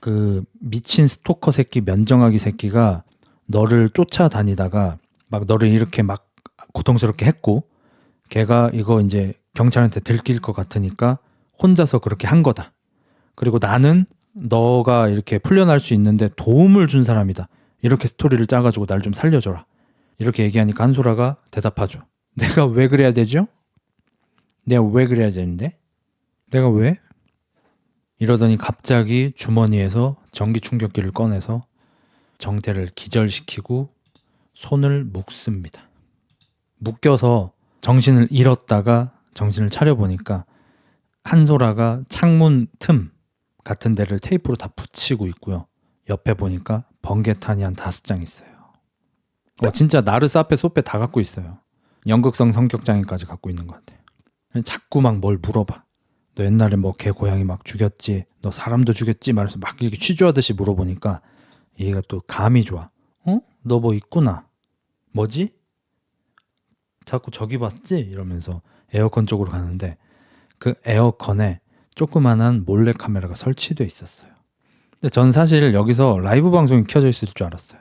그 미친 스토커 새끼 면정학이 새끼가 너를 쫓아다니다가 막 너를 이렇게 막 고통스럽게 했고 걔가 이거 이제 경찰한테 들킬 것 같으니까 혼자서 그렇게 한 거다. 그리고 나는 너가 이렇게 풀려날 수 있는데 도움을 준 사람이다. 이렇게 스토리를 짜가지고 날 좀 살려줘라. 이렇게 얘기하니까 한소라가 대답하죠. 내가 왜 그래야 되죠? 내가 왜 그래야 되는데? 내가 왜? 이러더니 갑자기 주머니에서 전기 충격기를 꺼내서 정태를 기절시키고 손을 묶습니다. 묶여서 정신을 잃었다가 정신을 차려보니까 한소라가 창문 틈 같은 데를 테이프로 다 붙이고 있고요. 옆에 보니까 번개탄이 한 5장 있어요. 진짜 나르사페 소페 다 갖고 있어요. 연극성 성격장애까지 갖고 있는 것 같아요. 자꾸 막 뭘 물어봐. 너 옛날에 뭐 개 고양이 막 죽였지? 너 사람도 죽였지? 말해서 막 이렇게 취조하듯이 물어보니까 얘가 또 감이 좋아. 너 뭐 있구나. 뭐지? 자꾸 저기 봤지? 이러면서 에어컨 쪽으로 가는데 그 에어컨에 조그만한 몰래카메라가 설치되어 있었어요. 근데 전 사실 여기서 라이브 방송이 켜져 있을 줄 알았어요.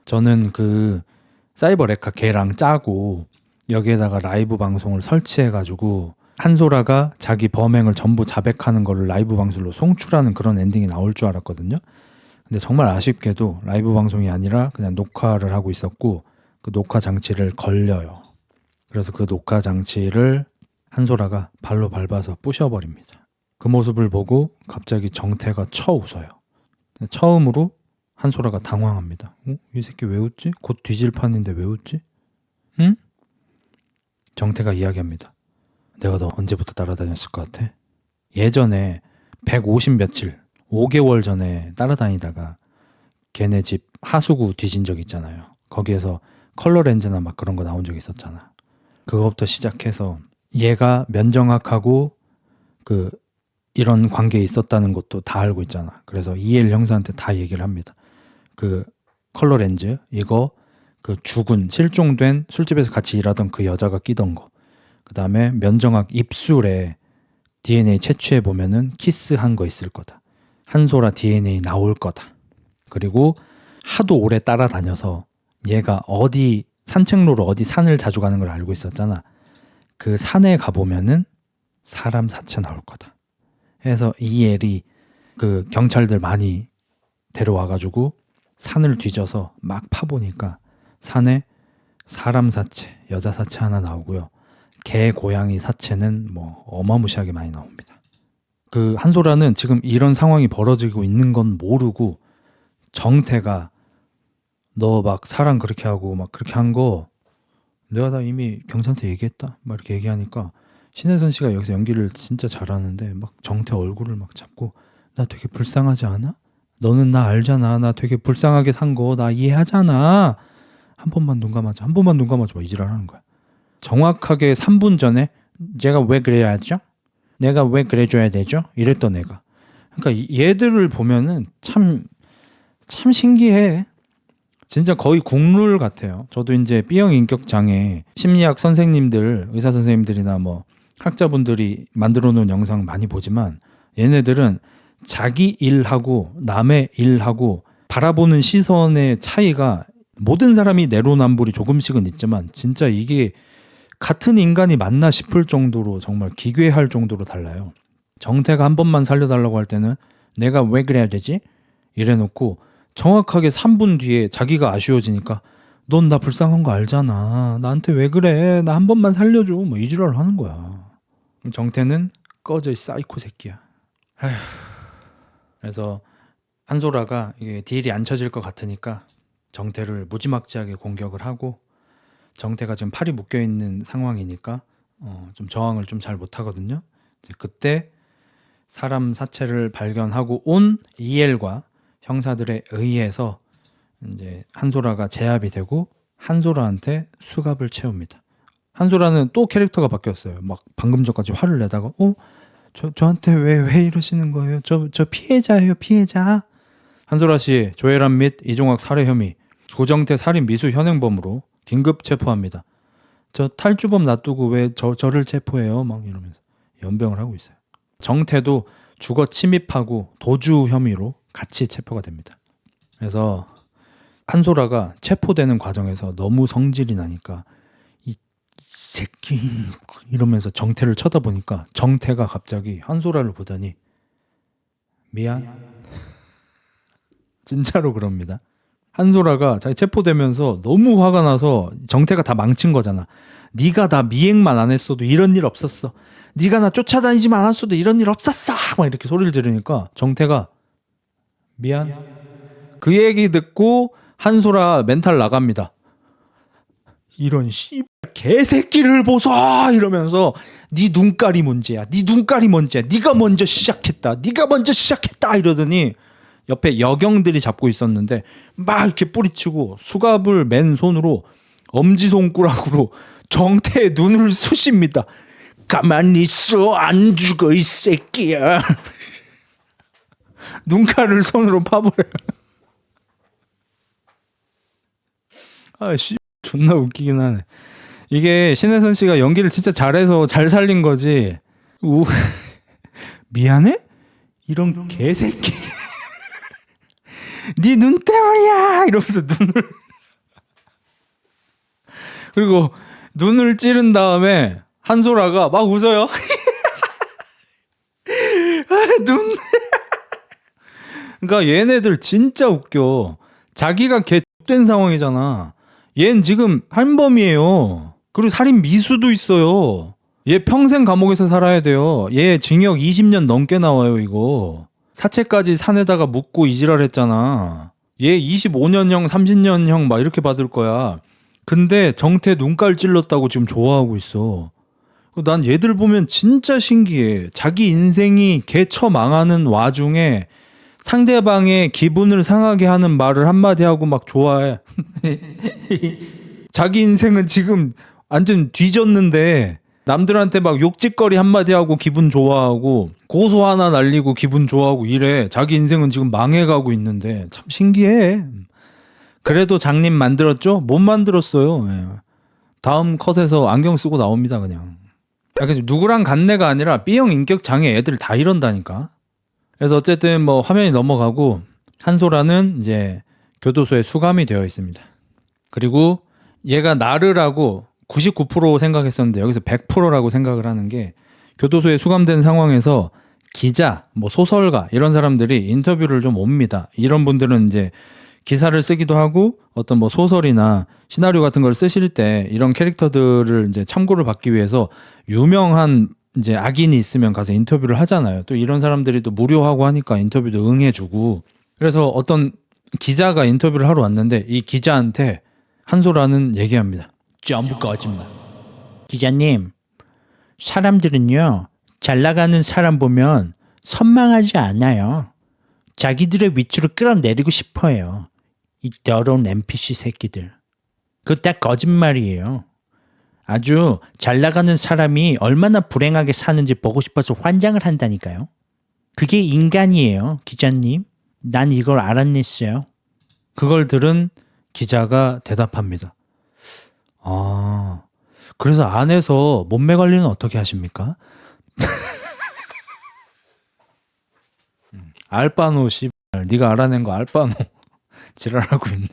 저는 그 사이버 레카 걔랑 짜고 여기에다가 라이브 방송을 설치해가지고 한소라가 자기 범행을 전부 자백하는 거를 라이브 방송으로 송출하는 그런 엔딩이 나올 줄 알았거든요. 근데 정말 아쉽게도 라이브 방송이 아니라 그냥 녹화를 하고 있었고 그 녹화 장치를 걸려요. 그래서 그 녹화 장치를 한소라가 발로 밟아서 부셔버립니다. 그 모습을 보고 갑자기 정태가 쳐웃어요. 처음으로 한소라가 당황합니다. 이 새끼 왜 웃지? 곧 뒤질 판인데 왜 웃지? 응? 정태가 이야기합니다. 내가 너 언제부터 따라다녔을 것 같아? 예전에 150 며칠 5개월 전에 따라다니다가 걔네 집 하수구 뒤진 적 있잖아요. 거기에서 컬러 렌즈나 막 그런 거 나온 적 있었잖아. 그거부터 시작해서 얘가 면정학하고 그 이런 관계에 있었다는 것도 다 알고 있잖아. 그래서 이엘 형사한테 다 얘기를 합니다. 그 컬러 렌즈 이거 그 죽은 실종된 술집에서 같이 일하던 그 여자가 끼던 거. 그다음에 면정학 입술에 DNA 채취해 보면은 키스한 거 있을 거다. 한소라 DNA 나올 거다. 그리고 하도 오래 따라다녀서 얘가 어디 산책로로 어디 산을 자주 가는 걸 알고 있었잖아. 그 산에 가보면은 사람 사체 나올 거다. 해서 이엘이 그 경찰들 많이 데려와가지고 산을 뒤져서 막 파보니까 산에 사람 사체, 여자 사체 하나 나오고요. 개, 고양이 사체는 뭐 어마무시하게 많이 나옵니다. 그 한소라는 지금 이런 상황이 벌어지고 있는 건 모르고 정태가 너 막 사람 그렇게 하고 막 그렇게 한 거 내가 다 이미 경찰한테 얘기했다 막 이렇게 얘기하니까 신혜선 씨가 여기서 연기를 진짜 잘하는데 막 정태 얼굴을 막 잡고 나 되게 불쌍하지 않아? 너는 나 알잖아. 나 되게 불쌍하게 산 거 나 이해하잖아. 한 번만 눈 감아줘. 한 번만 눈 감아줘. 이 지랄 하는 거야. 정확하게 3분 전에 제가 왜 그래야죠? 내가 왜 그래줘야 되죠? 이랬던 애가. 그러니까 얘들을 보면은 참 신기해. 진짜 거의 국룰 같아요. 저도 이제 B형 인격 장애 심리학 선생님들, 의사 선생님들이나 뭐 학자분들이 만들어 놓은 영상 많이 보지만 얘네들은 자기 일하고 남의 일하고 바라보는 시선의 차이가 모든 사람이 내로남불이 조금씩은 있지만 진짜 이게 같은 인간이 맞나 싶을 정도로 정말 기괴할 정도로 달라요. 정태가 한 번만 살려달라고 할 때는 내가 왜 그래야 되지? 이래놓고 정확하게 3분 뒤에 자기가 아쉬워지니까 넌 나 불쌍한 거 알잖아. 나한테 왜 그래? 나 한 번만 살려줘. 뭐 이 지랄을 하는 거야. 정태는 꺼져 이 사이코 새끼야. 아휴. 그래서 한소라가 이게 딜이 안 쳐질 것 같으니까 정태를 무지막지하게 공격을 하고 정태가 지금 팔이 묶여 있는 상황이니까 좀 저항을 좀 잘 못하거든요. 그때 사람 사체를 발견하고 온 이엘과 형사들에 의해서 이제 한소라가 제압이 되고 한소라한테 수갑을 채웁니다. 한소라는 또 캐릭터가 바뀌었어요. 막 방금 전까지 화를 내다가 저한테 왜 이러시는 거예요? 저 피해자예요, 피해자. 한소라 씨 조혜란 및 이종학 살해 혐의, 조정태 살인 미수 현행범으로 긴급 체포합니다. 저 탈주범 놔두고 왜 저를 체포해요? 막 이러면서 연병을 하고 있어요. 정태도 주거 침입하고 도주 혐의로 같이 체포가 됩니다. 그래서 한소라가 체포되는 과정에서 너무 성질이 나니까 이 새끼 이러면서 정태를 쳐다보니까 정태가 갑자기 한소라를 보더니 미안 진짜로 그럽니다. 한소라가 자기 체포되면서 너무 화가 나서 정태가 다 망친 거잖아. 네가 나 미행만 안 했어도 이런 일 없었어. 네가 나 쫓아다니지만 않았어도 이런 일 없었어. 막 이렇게 소리를 지르니까 정태가 미안. 그 얘기 듣고 한소라 멘탈 나갑니다. 이런 씨 개새끼를 보소 이러면서 네 눈깔이 문제야. 네 눈깔이 문제야. 네가 먼저 시작했다. 네가 먼저 시작했다 이러더니 옆에 여경들이 잡고 있었는데 막 이렇게 뿌리치고 수갑을 맨 손으로 엄지손가락으로 정태의 눈을 쑤십니다. 가만히 있어 안 죽어 이 새끼야. 눈깔을 손으로 파버려요. 아씨 존나 웃기긴 하네. 이게 신혜선 씨가 연기를 진짜 잘해서 잘 살린 거지. 미안해? 이런 개새끼. 네 눈 때문이야 이러면서 눈을 그리고 눈을 찌른 다음에 한소라가 막 웃어요. 눈 그러니까 얘네들 진짜 웃겨. 자기가 개된 상황이잖아. 얘는 지금 한범이에요. 그리고 살인 미수도 있어요. 얘 평생 감옥에서 살아야 돼요. 얘 징역 20년 넘게 나와요 이거. 사체까지 산에다가 묻고 이지랄 했잖아. 얘 25년형 30년형 막 이렇게 받을 거야. 근데 정태 눈깔 찔렀다고 지금 좋아하고 있어. 난 얘들 보면 진짜 신기해. 자기 인생이 개처 망하는 와중에 상대방의 기분을 상하게 하는 말을 한마디 하고 막 좋아해. 자기 인생은 지금 완전 뒤졌는데 남들한테 막 욕짓거리 한마디 하고 기분 좋아하고 고소 하나 날리고 기분 좋아하고 이래. 자기 인생은 지금 망해가고 있는데 참 신기해. 그래도 장님 만들었죠? 못 만들었어요. 예. 다음 컷에서 안경 쓰고 나옵니다 그냥. 그래서 누구랑 간내가 아니라 B형 인격 장애 애들 다 이런다니까. 그래서 어쨌든 뭐 화면이 넘어가고 한소라는 이제 교도소에 수감이 되어 있습니다. 그리고 얘가 나르라고 99% 생각했었는데 여기서 100%라고 생각을 하는 게 교도소에 수감된 상황에서 기자, 뭐 소설가 이런 사람들이 인터뷰를 좀 옵니다. 이런 분들은 이제 기사를 쓰기도 하고 어떤 뭐 소설이나 시나리오 같은 걸 쓰실 때 이런 캐릭터들을 이제 참고를 받기 위해서 유명한 이제 악인이 있으면 가서 인터뷰를 하잖아요. 또 이런 사람들이 또 무료하고 하니까 인터뷰도 응해주고. 그래서 어떤 기자가 인터뷰를 하러 왔는데 이 기자한테 한소라는 얘기합니다. 전부 거짓말. 기자님, 사람들은요 잘 나가는 사람 보면 선망하지 않아요. 자기들의 위치로 끌어내리고 싶어해요. 이 더러운 NPC 새끼들. 그거 다 거짓말이에요. 아주 잘 나가는 사람이 얼마나 불행하게 사는지 보고 싶어서 환장을 한다니까요. 그게 인간이에요, 기자님. 난 이걸 알아냈어요. 그걸 들은 기자가 대답합니다. 아, 그래서 안에서 몸매 관리는 어떻게 하십니까? 알바노 씨, 네가 알아낸 거 알바노 지랄하고 있네.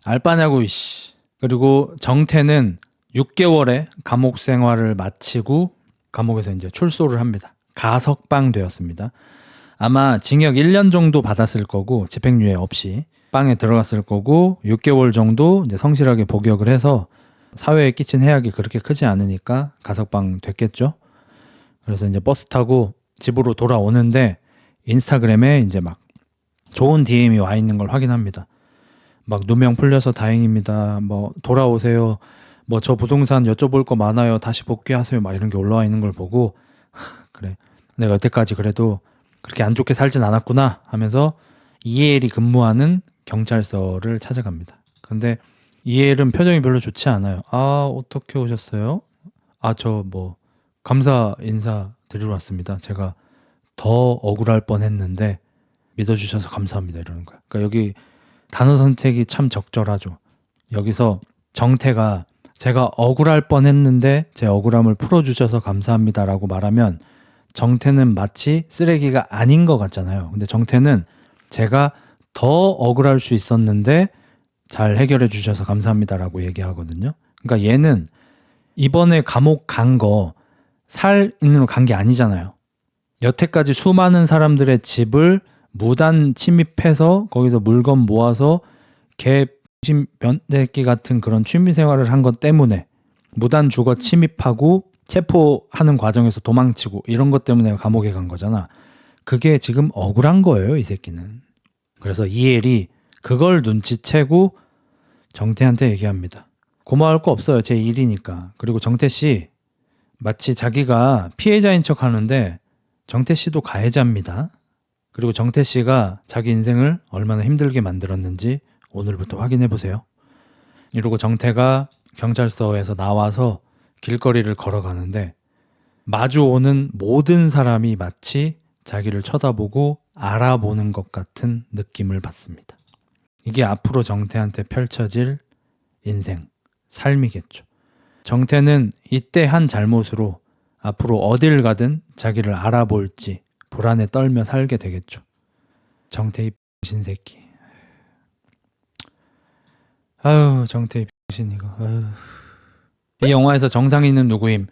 알바냐고 이씨. 그리고 정태는 6개월의 감옥 생활을 마치고 감옥에서 이제 출소를 합니다. 가석방 되었습니다. 아마 징역 1년 정도 받았을 거고 집행유예 없이 빵에 들어갔을 거고 6개월 정도 이제 성실하게 복역을 해서 사회에 끼친 해악이 그렇게 크지 않으니까 가석방 됐겠죠. 그래서 이제 버스 타고 집으로 돌아오는데 인스타그램에 이제 막 좋은 DM이 와 있는 걸 확인합니다. 막 누명 풀려서 다행입니다. 뭐 돌아오세요. 뭐 저 부동산 여쭤볼 거 많아요. 다시 복귀하세요. 막 이런 게 올라와 있는 걸 보고 그래. 내가 여태까지 그래도 그렇게 안 좋게 살진 않았구나 하면서 이에일이 근무하는 경찰서를 찾아갑니다. 근데 이에일은 표정이 별로 좋지 않아요. 아, 어떻게 오셨어요? 아, 저 뭐 감사 인사 드리러 왔습니다. 제가 더 억울할 뻔했는데 믿어주셔서 감사합니다. 이러는 거야. 그러니까 여기 단어 선택이 참 적절하죠. 여기서 정태가 제가 억울할 뻔했는데 제 억울함을 풀어주셔서 감사합니다라고 말하면 정태는 마치 쓰레기가 아닌 것 같잖아요. 근데 정태는 제가 더 억울할 수 있었는데 잘 해결해 주셔서 감사합니다라고 얘기하거든요. 그러니까 얘는 이번에 감옥 간 거 살인으로 간 게 아니잖아요. 여태까지 수많은 사람들의 집을 무단 침입해서 거기서 물건 모아서 개면대기 같은 그런 취미 생활을 한 것 때문에 무단 주거 침입하고 체포하는 과정에서 도망치고 이런 것 때문에 감옥에 간 거잖아. 그게 지금 억울한 거예요, 이 새끼는. 그래서 이엘이 그걸 눈치채고 정태한테 얘기합니다. 고마울 거 없어요. 제 일이니까. 그리고 정태 씨 마치 자기가 피해자인 척 하는데 정태 씨도 가해자입니다. 그리고 정태 씨가 자기 인생을 얼마나 힘들게 만들었는지 오늘부터 확인해 보세요. 이러고 정태가 경찰서에서 나와서 길거리를 걸어가는데 마주오는 모든 사람이 마치 자기를 쳐다보고 알아보는 것 같은 느낌을 받습니다. 이게 앞으로 정태한테 펼쳐질 인생, 삶이겠죠. 정태는 이때 한 잘못으로 앞으로 어딜 가든 자기를 알아볼지 불안에 떨며 살게 되겠죠. 정태희 신새끼. 아유, 정태희 병신 이거. 아유. 이 영화에서 정상인은 누구임?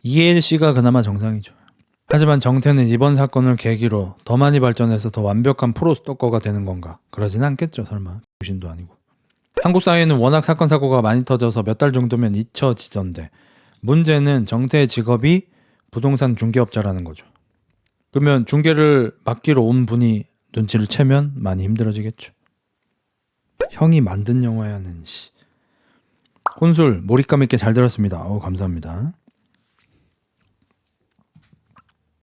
이엘 씨가 그나마 정상이죠. 하지만 정태는 이번 사건을 계기로 더 많이 발전해서 더 완벽한 프로 스토커가 되는 건가? 그러진 않겠죠, 설마. 병신도 아니고. 한국 사회는 워낙 사건 사고가 많이 터져서 몇 달 정도면 잊혀지던데 문제는 정태의 직업이 부동산 중개업자라는 거죠. 그러면 중개를 맡기러 온 분이 눈치를 채면 많이 힘들어지겠죠. 형이 만든 영화야는 씨. 혼술 몰입감 있게 잘 들었습니다. 감사합니다.